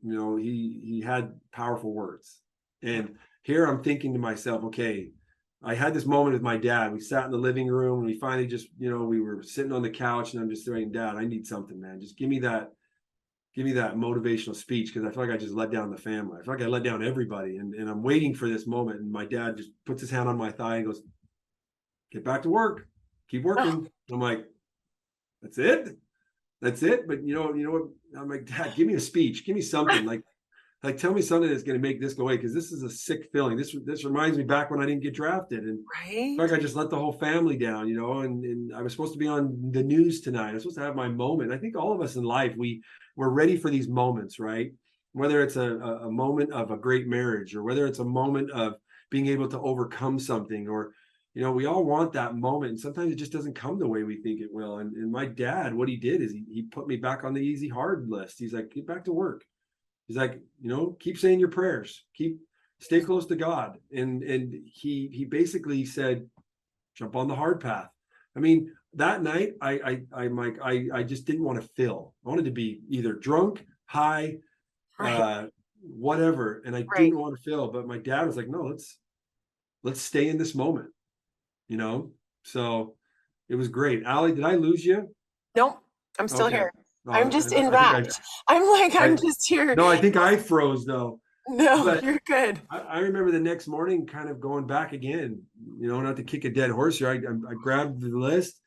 he had powerful words. And here I'm thinking to myself, okay, I had this moment with my dad. We sat in the living room, and we finally just, we were sitting on the couch, and I'm just saying, Dad, I need something, man. Just give me that motivational speech, because I feel like I just let down the family. I feel like I let down everybody, and I'm waiting for this moment. And my dad just puts his hand on my thigh and goes, get back to work, keep working. I'm like, that's it. But you know what? I'm like, Dad, give me a speech, give me something. Like, tell me something that's going to make this go away, because this is a sick feeling. This reminds me back when I didn't get drafted, and like I just let the whole family down, and I was supposed to be on the news tonight. I was supposed to have my moment. I think all of us in life, we're ready for these moments, right? Whether it's a moment of a great marriage, or whether it's a moment of being able to overcome something, or we all want that moment, and sometimes it just doesn't come the way we think it will. And my dad, what he did is he put me back on the easy hard list. He's like, get back to work. He's like, keep saying your prayers, stay close to God. And he basically said, jump on the hard path. I mean, that night, I just didn't want to feel. I wanted to be either drunk, high, whatever. And I didn't want to feel, but my dad was like, no, let's stay in this moment, So it was great. Allie, did I lose you? Nope. I'm still here. I'm just enwrapped. I'm just here. No, I think I froze though. No, but you're good. I remember the next morning kind of going back again, not to kick a dead horse here. I grabbed the list,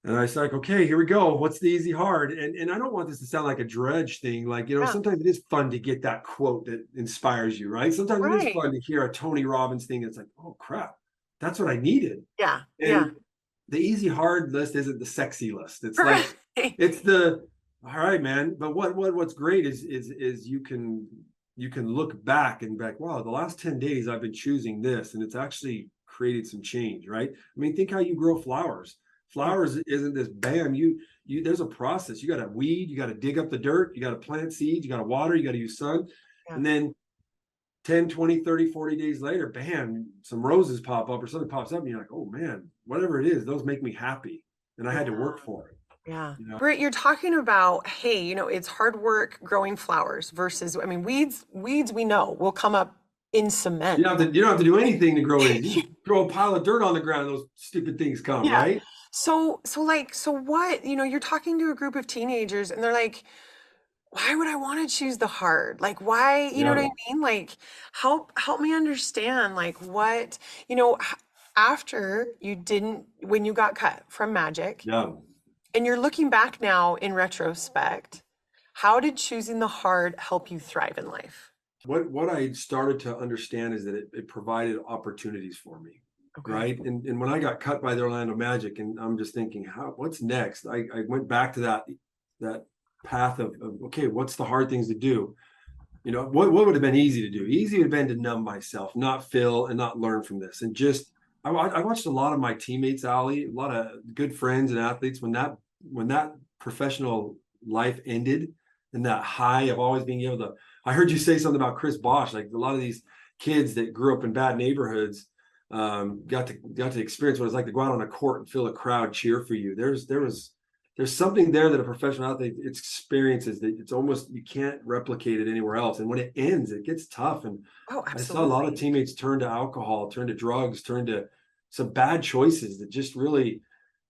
And I was like, okay, here we go. What's the easy hard? And I don't want this to sound like a dredge thing. Like, Yeah. sometimes it is fun to get that quote that inspires you, right? Sometimes it is Right. fun to hear a Tony Robbins thing. It's like, oh crap, that's what I needed. Yeah. Yeah. And the easy hard list isn't the sexy list. It's Right. like it's the all right, man. But what's great is you can look back and be like, wow, the last 10 days I've been choosing this, and it's actually created some change, right? I mean, think how you grow flowers. Yeah. Flowers isn't this bam, you there's a process. You got to weed, you got to dig up the dirt, you got to plant seeds, you got to water, you got to use sun. Yeah. And then 10, 20, 30, 40 days later, bam, some roses pop up or something pops up, and you're like, oh man, whatever it is, those make me happy. And I had to work for it. Yeah. You know, Britt, you're talking about, hey, it's hard work growing flowers versus, I mean, weeds we know will come up in cement. you don't have to do anything to grow it. You throw a pile of dirt on the ground, and those stupid things come, Yeah. right? So what, you're talking to a group of teenagers and they're like, why would I want to choose the hard? Like, why, you know what Yeah. I mean? Like, help me understand, like, what, after you didn't, when you got cut from Magic, Yeah. and you're looking back now in retrospect, how did choosing the hard help you thrive in life? What I started to understand is that it provided opportunities for me. Okay. Right. And when I got cut by the Orlando Magic, and I'm just thinking, what's next? I went back to that path of okay, what's the hard things to do? What would have been easy to do? Easy would have been to numb myself, not feel and not learn from this. And just I watched a lot of my teammates, Ali, a lot of good friends and athletes when that professional life ended, and that high of always being able to. I heard you say something about Chris Bosh, like a lot of these kids that grew up in bad neighborhoods got to experience what it's like to go out on a court and feel a crowd cheer for you. There's something there that a professional athlete experiences that it's almost you can't replicate it anywhere else. And when it ends, it gets tough. And Oh, I saw a lot of absolutely. teammates turn to alcohol, turn to drugs, turn to some bad choices that just really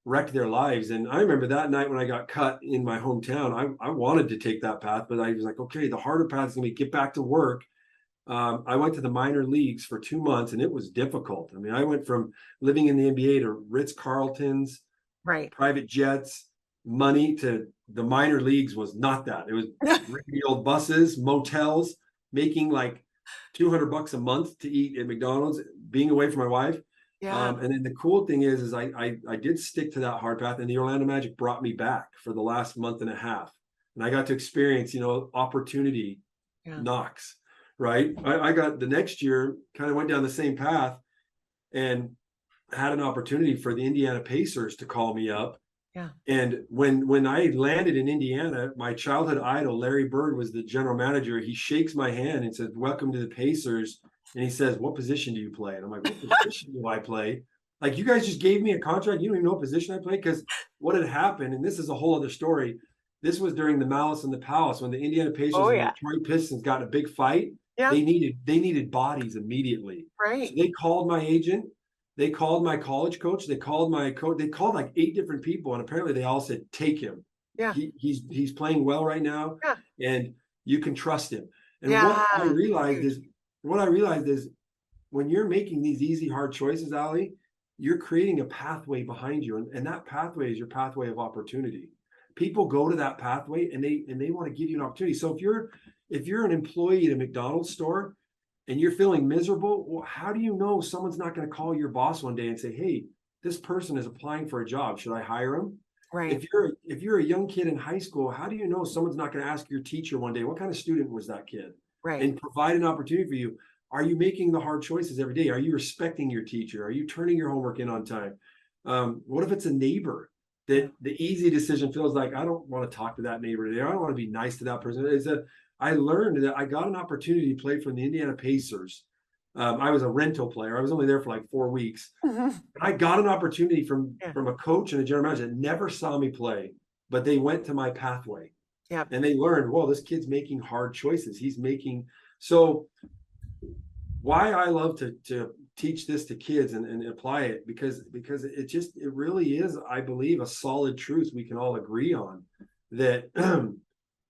wrecked their lives. And I remember that night when I got cut in my hometown, I wanted to take that path, but I was like, okay, the harder path is going to be get back to work. I went to the minor leagues for 2 months, and it was difficult. I mean, I went from living in the NBA to Ritz Carltons, Right. private jets, money to the minor leagues was not that. It was rickety old buses, motels, making like $200 a month to eat at McDonald's, being away from my wife. Yeah. And then the cool thing is I did stick to that hard path, and the Orlando Magic brought me back for the last month and a half, and I got to experience, opportunity Yeah. knocks. Right, I got the next year, kind of went down the same path, and had an opportunity for the Indiana Pacers to call me up. Yeah. And when I landed in Indiana, my childhood idol, Larry Bird, was the general manager. He shakes my hand and says, welcome to the Pacers. And he says, what position do you play? And I'm like, what position do I play? Like, you guys just gave me a contract. You don't even know what position I play? Because what had happened, and this is a whole other story. This was during the Malice in the Palace when the Indiana Pacers Oh, and the yeah. Detroit Pistons got in a big fight. Yeah. They needed bodies immediately. So Right. they called my agent. They called my college coach. They called my coach. They called like 8 different people, and apparently they all said, "Take him. Yeah. He's playing well right now, Yeah. and you can trust him." And Yeah. what I realized is when you're making these easy, hard choices, Ali, you're creating a pathway behind you, and that pathway is your pathway of opportunity. People go to that pathway, and they want to give you an opportunity. So if you're an employee at a McDonald's store and you're feeling miserable, well, how do you know someone's not going to call your boss one day and say, hey, this person is applying for a job, should I hire him? Right. If you're a young kid in high school, how do you know someone's not going to ask your teacher one day, what kind of student was that kid? Right. And provide an opportunity for you. Are you making the hard choices every day? Are you respecting your teacher? Are you turning your homework in on time? What if it's a neighbor that the easy decision feels like, I don't want to talk to that neighbor today. I don't want to be nice to that person. I learned that I got an opportunity to play for the Indiana Pacers. I was a rental player. I was only there for like 4 weeks. Mm-hmm. I got an opportunity from a coach and a general manager that never saw me play, but they went to my pathway. Yeah. And they learned, well, this kid's making hard choices. He's making so why I love to teach this to kids and apply it because it really is, I believe, a solid truth we can all agree on that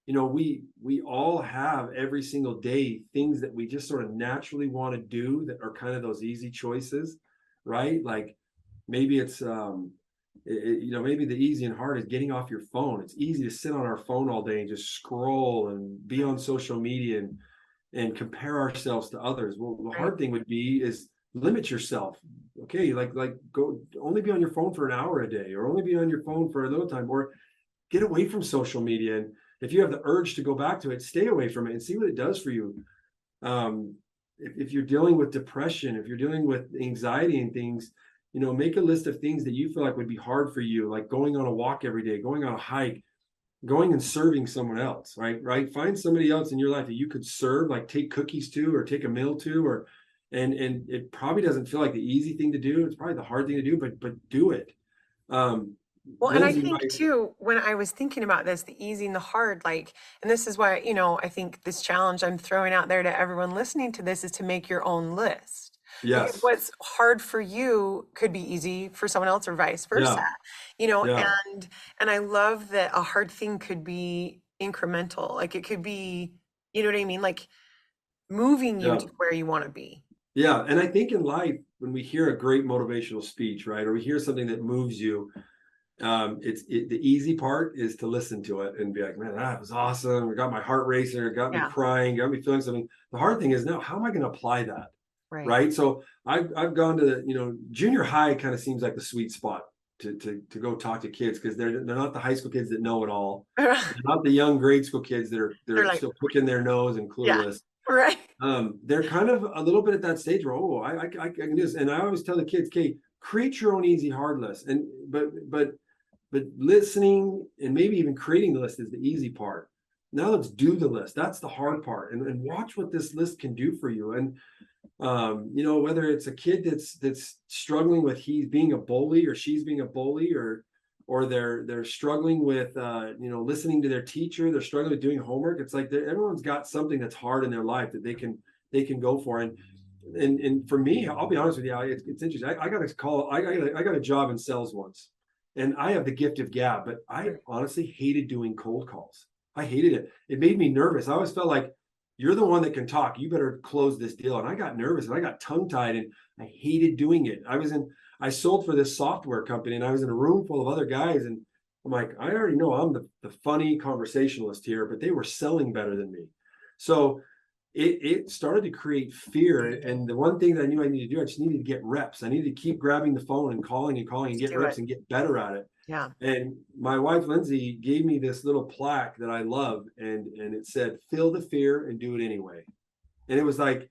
we all have every single day things that we just sort of naturally want to do that are kind of those easy choices, right? Like maybe it's maybe the easy and hard is getting off your phone. It's easy to sit on our phone all day and just scroll and be on social media and compare ourselves to others. Well, the Right. hard thing would be is limit yourself. Okay, like go only be on your phone for an hour a day, or only be on your phone for a little time, or get away from social media. And if you have the urge to go back to it, stay away from it and see what it does for you. um, if you're dealing with depression, if you're dealing with anxiety and things, make a list of things that you feel like would be hard for you, like going on a walk every day, going on a hike, going and serving someone else, right? Find somebody else in your life that you could serve, like take cookies to, or take a meal to, or and it probably doesn't feel like the easy thing to do. It's probably the hard thing to do, but do it. Um, Well, and I Lindsay, think my too, when I was thinking about this, the easy and the hard, like, and this is why, I think this challenge I'm throwing out there to everyone listening to this is to make your own list. Because yes, what's hard for you could be easy for someone else or vice versa. yeah, You know, yeah, and I love that a hard thing could be incremental. Like it could be, you know what I mean? Like moving you yeah. to where you want to be. Yeah, and I think in life, when we hear a great motivational speech, right, or we hear something that moves you, the easy part is to listen to it and be like, man, that was awesome. It got my heart racing, it got me Yeah. crying, got me feeling something. The hard thing is now, how am I going to apply that, Right. right? So I've gone to junior high kind of seems like the sweet spot to go talk to kids, because they're not the high school kids that know it all. They're not the young grade school kids that are They're they're like, still picking their nose and yeah, clueless. right. They're kind of a little bit at that stage where, I can do this. And I always tell the kids, okay, create your own easy hard list. And but listening and maybe even creating the list is the easy part. Now let's do the list. That's the hard part. And watch what this list can do for you. And whether it's a kid that's struggling with, he's being a bully or she's being a bully, or they're struggling with listening to their teacher, they're struggling with doing homework. It's like everyone's got something that's hard in their life that they can go for. And for me, I'll be honest with you, it's interesting. I got a call. I got a job in sales once, and I have the gift of gab, but I Right. honestly hated doing cold calls. I hated it. It made me nervous. I always felt like, you're the one that can talk. You better close this deal. And I got nervous and I got tongue tied and I hated doing it. I sold for this software company, and I was in a room full of other guys. And I'm like, I already know I'm the funny conversationalist here, but they were selling better than me. So it started to create fear. And the one thing that I knew I needed to do, I just needed to get reps. I needed to keep grabbing the phone and calling and Let's get do reps it. and get better at it. Yeah. And my wife Lindsay gave me this little plaque that I love, and it said, "Feel the fear and do it anyway." And it was like,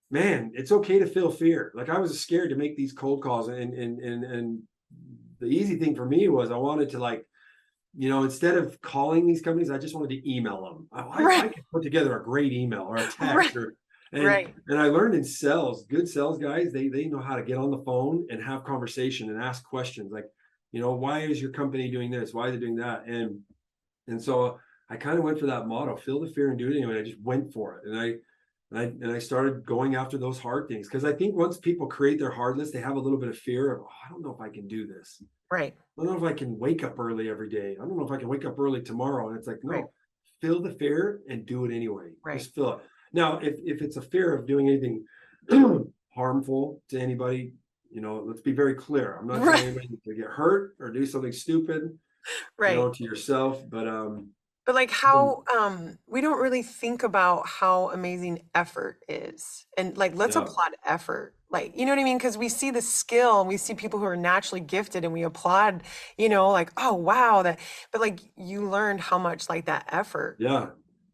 man, it's okay to feel fear. Like, I was scared to make these cold calls, and the easy thing for me was I wanted to, like, instead of calling these companies, I just wanted to email them. I Right. could put together a great email or a Right. text, and Right. and I learned in sales, good sales guys, they know how to get on the phone and have conversation and ask questions like, why is your company doing this? Why is it doing that? And so I kind of went for that motto, feel the fear and do it anyway. I just went for it. And I started going after those hard things, because I think once people create their hard list, they have a little bit of fear of, I don't know if I can do this. Right. I don't know if I can wake up early every day. I don't know if I can wake up early tomorrow. And it's like, Right. no, feel the fear and do it anyway. Right. Just feel it. Now, if it's a fear of doing anything harmful to anybody, let's be very clear. I'm not telling Right. anybody to get hurt or do something stupid, Right. to yourself. But But like how we don't really think about how amazing effort is. And like let's yeah, applaud effort. Like, you know what I mean? Because we see the skill and we see people who are naturally gifted and we applaud, like, oh wow, that but like you learned how much like that effort. yeah.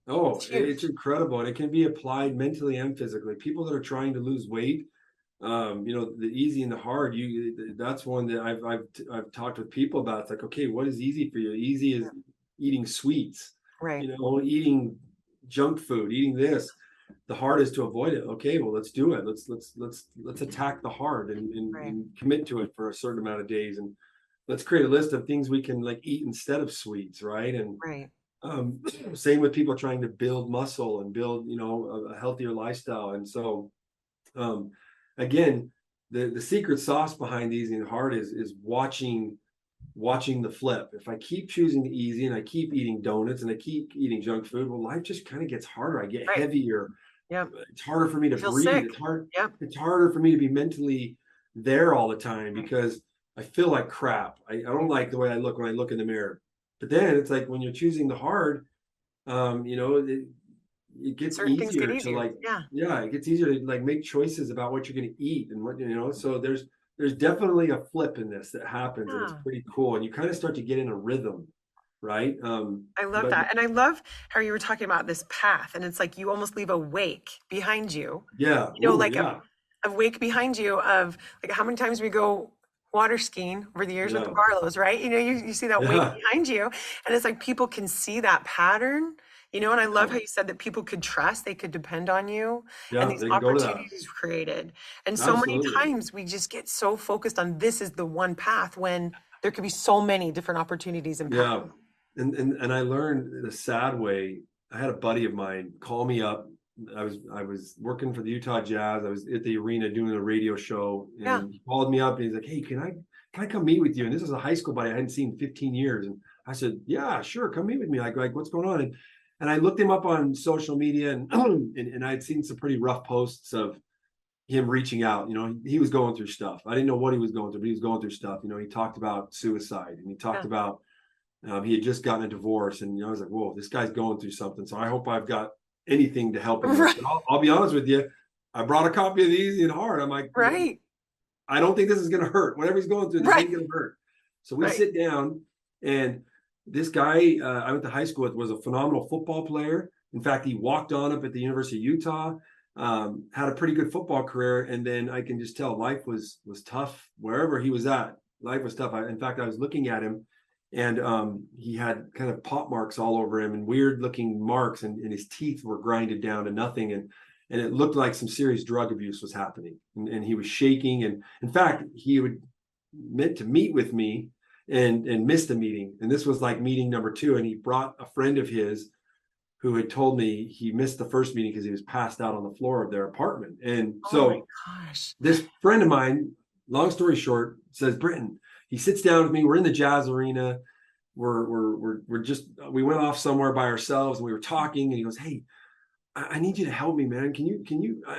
Oh, It's it's huge. incredible. And it can be applied mentally and physically. People that are trying to lose weight, the easy and the hard, that's one that I've talked with people about. It's like, okay, what is easy for you? Easy is Yeah. eating sweets, Right. eating junk food, eating this. The hard is to avoid it. Okay, well, let's do it. Let's attack the hard, and, and, Right. and commit to it for a certain amount of days. And let's create a list of things we can, like, eat instead of sweets, right? And Right. um, same with people trying to build muscle and build, a healthier lifestyle. And so, um, again, the secret sauce behind easy and hard is watching the flip. If I keep choosing the easy and I keep eating donuts and I keep eating junk food, well, life just kind of gets harder. I get Right. heavier. Yep. It's harder for me to You feel breathe. sick. It's hard. Yep. It's harder for me to be mentally there all the time, because I feel like crap. I don't like the way I look when I look in the mirror. But then it's like when you're choosing the hard, it gets Certain things get easier to easier. like, Yeah. yeah, it gets easier to like make choices about what you're going to eat and what, so there's definitely a flip in this that happens, and it's Yeah. pretty cool. And you kind of start to get in a rhythm, right? I love But that. And I love how you were talking about this path. And it's like you almost leave a wake behind you, yeah, ooh, like yeah, a wake behind you of like how many times we go water skiing over the years with the yeah, Barlows, right? You see that wake yeah, behind you. And it's like people can see that pattern, and I love yeah, how you said that people could trust, they could depend on you, and yeah, these they can go to that. opportunities created. And so many Absolutely. times we just get so focused on this is the one path when there could be so many different opportunities and paths. Yeah. And I learned in a sad way. I had a buddy of mine call me up. I was working for the Utah Jazz. I was at the arena doing a radio show, Yeah. and he called me up and he's like, "Hey, can I come meet with you?" And this is a high school buddy I hadn't seen in 15 years. And I said, "Yeah, sure, come meet with me." Like what's going on? And I looked him up on social media, and and I'd seen some pretty rough posts of him reaching out. He was going through stuff. I didn't know what he was going through, but he was going through stuff. He talked about suicide, and he talked Yeah. about he had just gotten a divorce, and I was like, "Whoa, this guy's going through something." So I hope I've got anything to help him with. Right. But I'll be honest with you, I brought a copy of the Easy and Hard. I'm like, Right. I don't think this is going to hurt. Whatever he's going through, this Right. ain't going to hurt. So we Right. sit down, and this guy I went to high school with was a phenomenal football player. In fact, he walked on up at the University of Utah, had a pretty good football career, and then I can just tell life was tough wherever he was at. Life was tough. In fact, I was looking at him, and he had kind of pop marks all over him and weird looking marks, and his teeth were grinded down to nothing, and it looked like some serious drug abuse was happening, and he was shaking, and in fact he would meant to meet with me and missed a meeting, and this was like meeting number 2, and he brought a friend of his who had told me he missed the first meeting because he was passed out on the floor of their apartment. And Oh my so gosh. this friend of mine, long story short, says, "Britton," he sits down with me. We're in the Jazz arena. We went off somewhere by ourselves, and we were talking, and he goes, "Hey, I need you to help me, man. I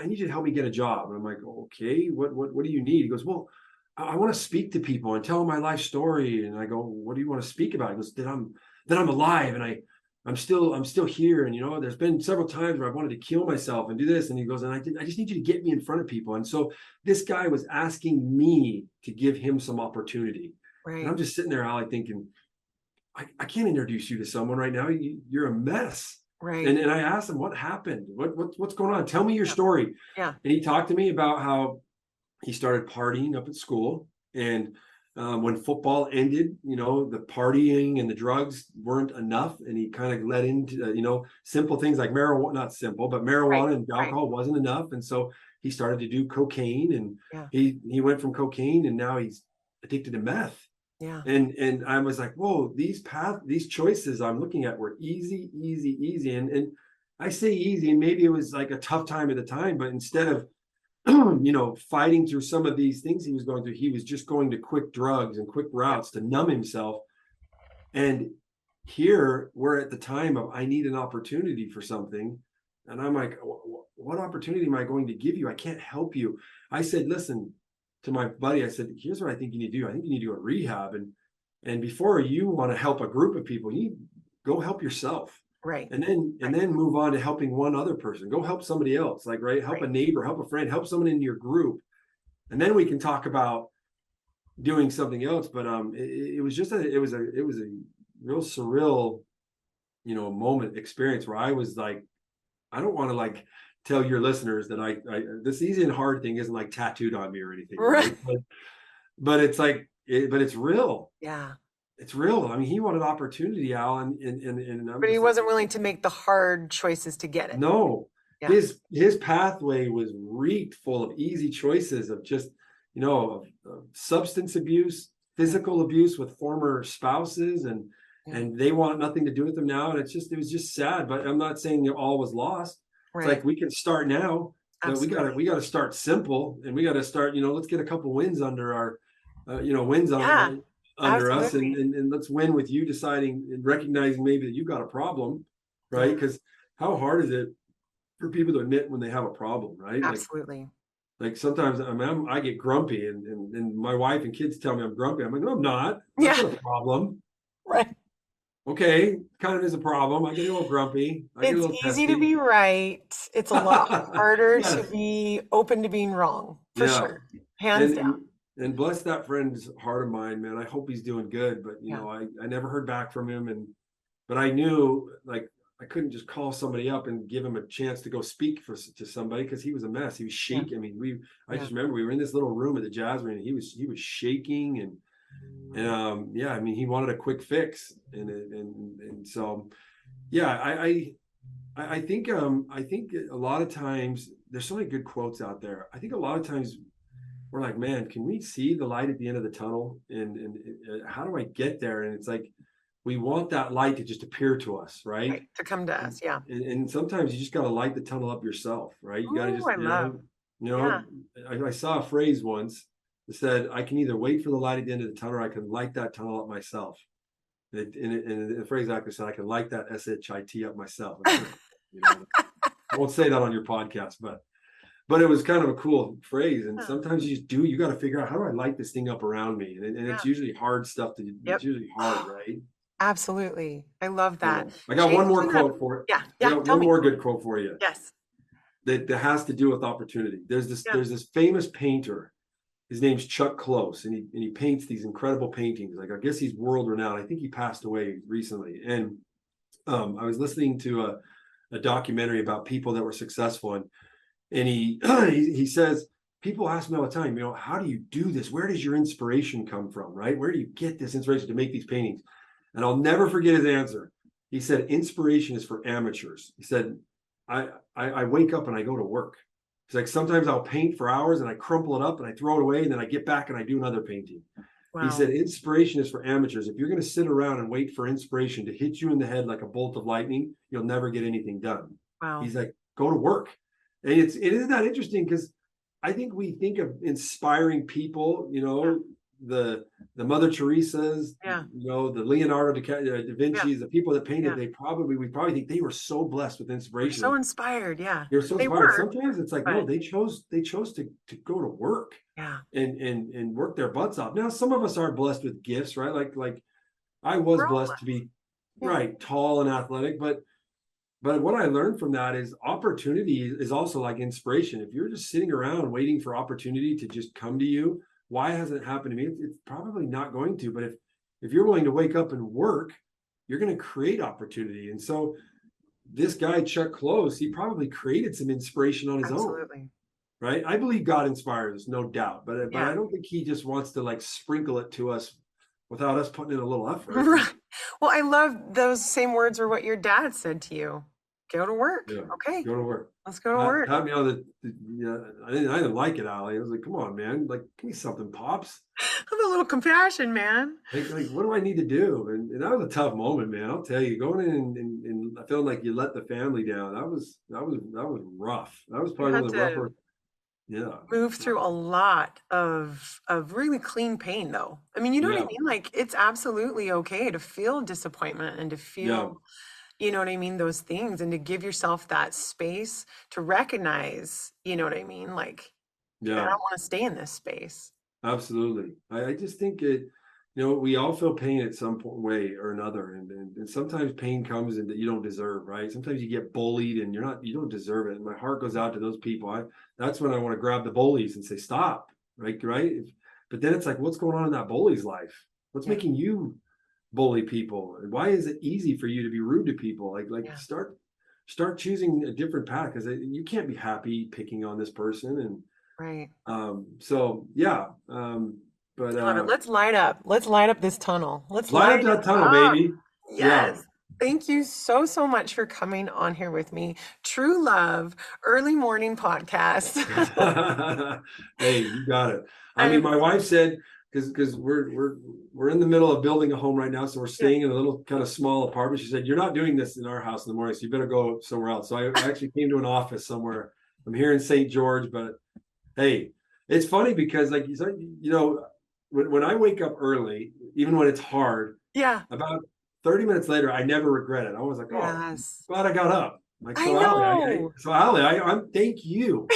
need you to help me get a job." And I'm like, "Okay, what do you need?" He goes, "Well, I want to speak to people and tell them my life story." And I go, "What do you want to speak about?" He goes, "That I'm alive, and I'm still here. And there's been several times where I've wanted to kill myself and do this." And he goes, "And I just need you to get me in front of people." And so this guy was asking me to give him some opportunity. And Right. I'm just sitting there, Ali, thinking, I can't introduce you to someone right now. You're a mess. Right. And I asked him, "What happened? What's going on? Tell me your Yeah. story." Yeah. And he talked to me about how he started partying up at school, and when football ended, the partying and the drugs weren't enough, and he kind of led into simple things like marijuana, not simple, but Right. marijuana and Right. alcohol wasn't enough, and so he started to do cocaine, and Yeah. he went from cocaine, and now he's addicted to meth. Yeah. And I was like, whoa, these choices I'm looking at were easy, easy, easy. And I say easy, and maybe it was like a tough time at the time, but instead of fighting through some of these things he was going through, he was just going to quick drugs and quick Yeah. routes to numb himself. And here we're at the time of, I need an opportunity for something. And I'm like, what opportunity am I going to give you? I can't help you. I said, listen, to my buddy, I said, here's what I think you need to do. I think you need to go to rehab. And before you want to help a group of people, you go help yourself. Right. And then move on to helping one other person. Go help somebody else, like, right, help a Right. neighbor, help a friend, help someone in your group. And then we can talk about doing something else. But it was a real surreal, moment experience where I was like, I don't want to like tell your listeners that I this Easy and Hard thing isn't like tattooed on me or anything, Right. right? But it's like but it's real. Yeah. It's real. I mean, he wanted opportunity, Al, and I'm But he just like, wasn't willing to make the hard choices to get it. no. Yeah. His pathway was reeked full of easy choices of just, of substance abuse, physical abuse with former spouses, and Yeah. and they want nothing to do with them now. And it was just sad. But I'm not saying all was lost. It's Right. like we can start now, but we Absolutely. gotta start simple, and we gotta start, let's get a couple wins under our wins on Yeah. under us, and, Absolutely. and and let's win with you deciding and recognizing maybe that you got a problem, right? Yeah. Because how hard is it for people to admit when they have a problem, right? Like, Absolutely. Like sometimes I get grumpy, and my wife and kids tell me I'm grumpy. I'm like, no, I'm not. That's Yeah. not a problem. Right. Okay, kind of is a problem. I get a little grumpy. I get a It's little easy to testy. be right. It's a lot harder to Yes. be open to being wrong, for Yeah. sure. Hands And, down. and and bless that friend's heart of mine, man. I hope he's doing good. But Yeah. I never heard back from him, but I knew like I couldn't just call somebody up and give him a chance to go speak to somebody because he was a mess. He was Yeah. shaking. I mean, I Yeah. just remember we were in this little room at the Jazz Arena. He was shaking and yeah, I mean he wanted a quick fix and so yeah, I think a lot of times there's so many good quotes out there. I think a lot of times we're like, man, can we see the light at the end of the tunnel? And how do I get there? And it's like we want that light to just appear to us, right? Right. To come to And, us. Yeah. and sometimes you just got to light the tunnel up yourself, right? You got to Oh, just, I love. you Yeah. know, I saw a phrase once that said, I can either wait for the light at the end of the tunnel or I can light that tunnel up myself. And the phrase actually said, I can light that SHIT up myself. I won't say that on your podcast, but it was kind of a cool phrase. And Yeah. sometimes you got to figure out how do I light this thing up around me? And Yeah. it's usually hard stuff Yep. it's usually hard, right? Absolutely. I love that. I got one more Changing that. quote for it. Yeah. I Yeah. got Tell one me. more good quote for you Yes. that has to do with opportunity. Yeah. There's this famous painter. His name's Chuck Close, and he paints these incredible paintings. Like I guess he's world renowned. I think he passed away recently. And I was listening to a documentary about people that were successful, and he says people ask me all the time, how do you do this? Where does your inspiration come from? Right? Where do you get this inspiration to make these paintings? And I'll never forget his answer. He said, inspiration is for amateurs. He said, I wake up and I go to work. It's like sometimes I'll paint for hours and I crumple it up and I throw it away and then I get back and I do another painting. Wow. He said, inspiration is for amateurs. If you're going to sit around and wait for inspiration to hit you in the head like a bolt of lightning, you'll never get anything done. Wow. He's like, go to work. And it isn't that interesting because I think we think of inspiring people, the Mother Teresa's, the Leonardo da Vinci's, the people that painted, we probably think they were so blessed with inspiration. So inspired, yeah. They're so inspired. Sometimes it's like, no, they chose to go to work, and work their butts off. Now, some of us are blessed with gifts, right? Like I was blessed to be tall and athletic, but what I learned from that is opportunity is also like inspiration. If you're just sitting around waiting for opportunity to just come to you, why hasn't it happened to me? It's probably not going to, but if you're willing to wake up and work, you're going to create opportunity. And so this guy, Chuck Close, he probably created some inspiration on his own. Right? I believe God inspires, no doubt, but I don't think he just wants to like sprinkle it to us without us putting in a little effort. Right. Well, I love those same words were what your dad said to you. Go to work. Yeah, okay. Go to work. Let's go to work. I didn't like it, Allie. I was like, come on, man. Like, give me something, Pops. Have a little compassion, man. Like what do I need to do? And that was a tough moment, man. I'll tell you, going in and feeling like you let the family down. That was rough. That was probably one of the rougher. Yeah. Move through a lot of really clean pain, though. I mean, you know what I mean? Like, it's absolutely okay to feel disappointment and to feel, you know what I mean, those things, and to give yourself that space to recognize, you know what I mean? Like, I don't want to stay in this space. Absolutely. I just think we all feel pain at some way or another. And sometimes pain comes and that you don't deserve, right? Sometimes you get bullied and you don't deserve it. And my heart goes out to those people. That's when I want to grab the bullies and say, stop, right? But then it's like, what's going on in that bully's life? What's making you bully people? And why is it easy for you to be rude to people? Start choosing a different path, because you can't be happy picking on this person. And right. But let's light up this tunnel. Let's light up that tunnel, baby. Yes. Yeah. Thank you so much for coming on here with me. True Love Early Morning Podcast. Hey, you got it. I mean, my wife said, because we're in the middle of building a home right now, so we're staying in a little kind of small apartment. She said, you're not doing this in our house in the morning, so you better go somewhere else. So I actually came to an office somewhere. I'm here in St. George, but hey, it's funny because like you said, when I wake up early, even when it's hard, about 30 minutes later, I never regret it. I was like, glad I got up. Like, I know. Allie, I'm thank you.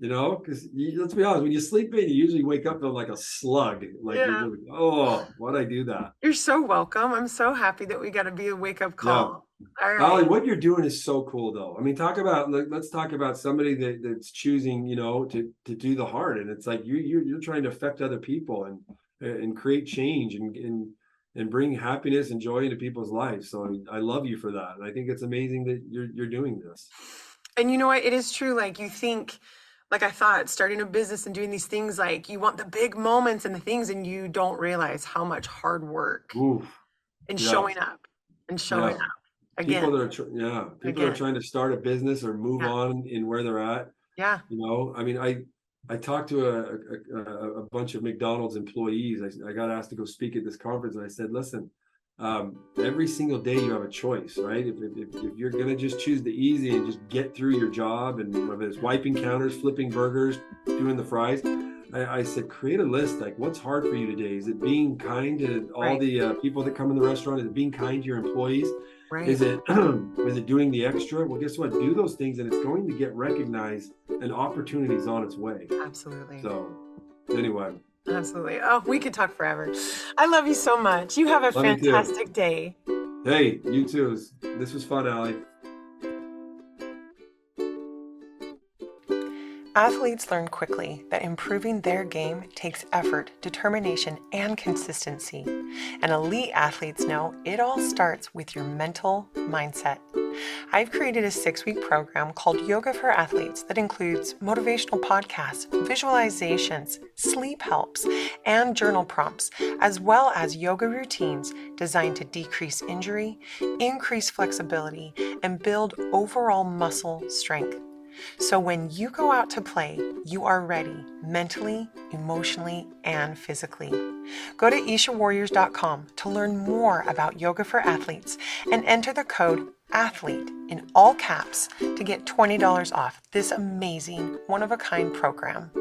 because let's be honest, when you sleep in, you usually wake up feeling like a slug. Like you're Yeah. just, oh, why'd I do that? You're so welcome. I'm so happy that we got to be a wake up Yeah. call. All Ollie, right. what you're doing is so cool, though. I mean, let's talk about somebody that's choosing, to do the hard, and it's like you're trying to affect other people and create change and bring happiness and joy into people's lives. So I love you for that, and I think it's amazing that you're doing this. And you know what? It is true. Like you think, like I thought, starting a business and doing these things, like you want the big moments and the things, and you don't realize how much hard work Oof, and yeah, showing up and showing yeah. up People again, that people are again. trying to start a business or move Yeah. on in where they're at. Yeah. I mean, I talked to a bunch of McDonald's employees. I got asked to go speak at this conference, and I said, listen, every single day you have a choice, right? If you're gonna just choose the easy and just get through your job, and whether it's wiping counters, flipping burgers, doing the fries, I said, create a list. Like, what's hard for you today? Is it being kind to all Right. the people that come in the restaurant? Is it being kind to your employees? Right. Is it is it doing the extra? Well, guess what? Do those things, and it's going to get recognized, and opportunities on its way. Absolutely. So, anyway, Absolutely. Oh, we could talk forever. I love you so much. You have a love you too. fantastic day. Hey, you too. This was fun, Allie. Athletes learn quickly that improving their game takes effort, determination, and consistency. And elite athletes know it all starts with your mental mindset. I've created a 6-week program called Yoga for Athletes that includes motivational podcasts, visualizations, sleep helps, and journal prompts, as well as yoga routines designed to decrease injury, increase flexibility, and build overall muscle strength. So when you go out to play, you are ready mentally, emotionally, and physically. Go to ishawarriors.com to learn more about Yoga for Athletes and enter the code ATHLETE in all caps to get $20 off this amazing one-of-a-kind program.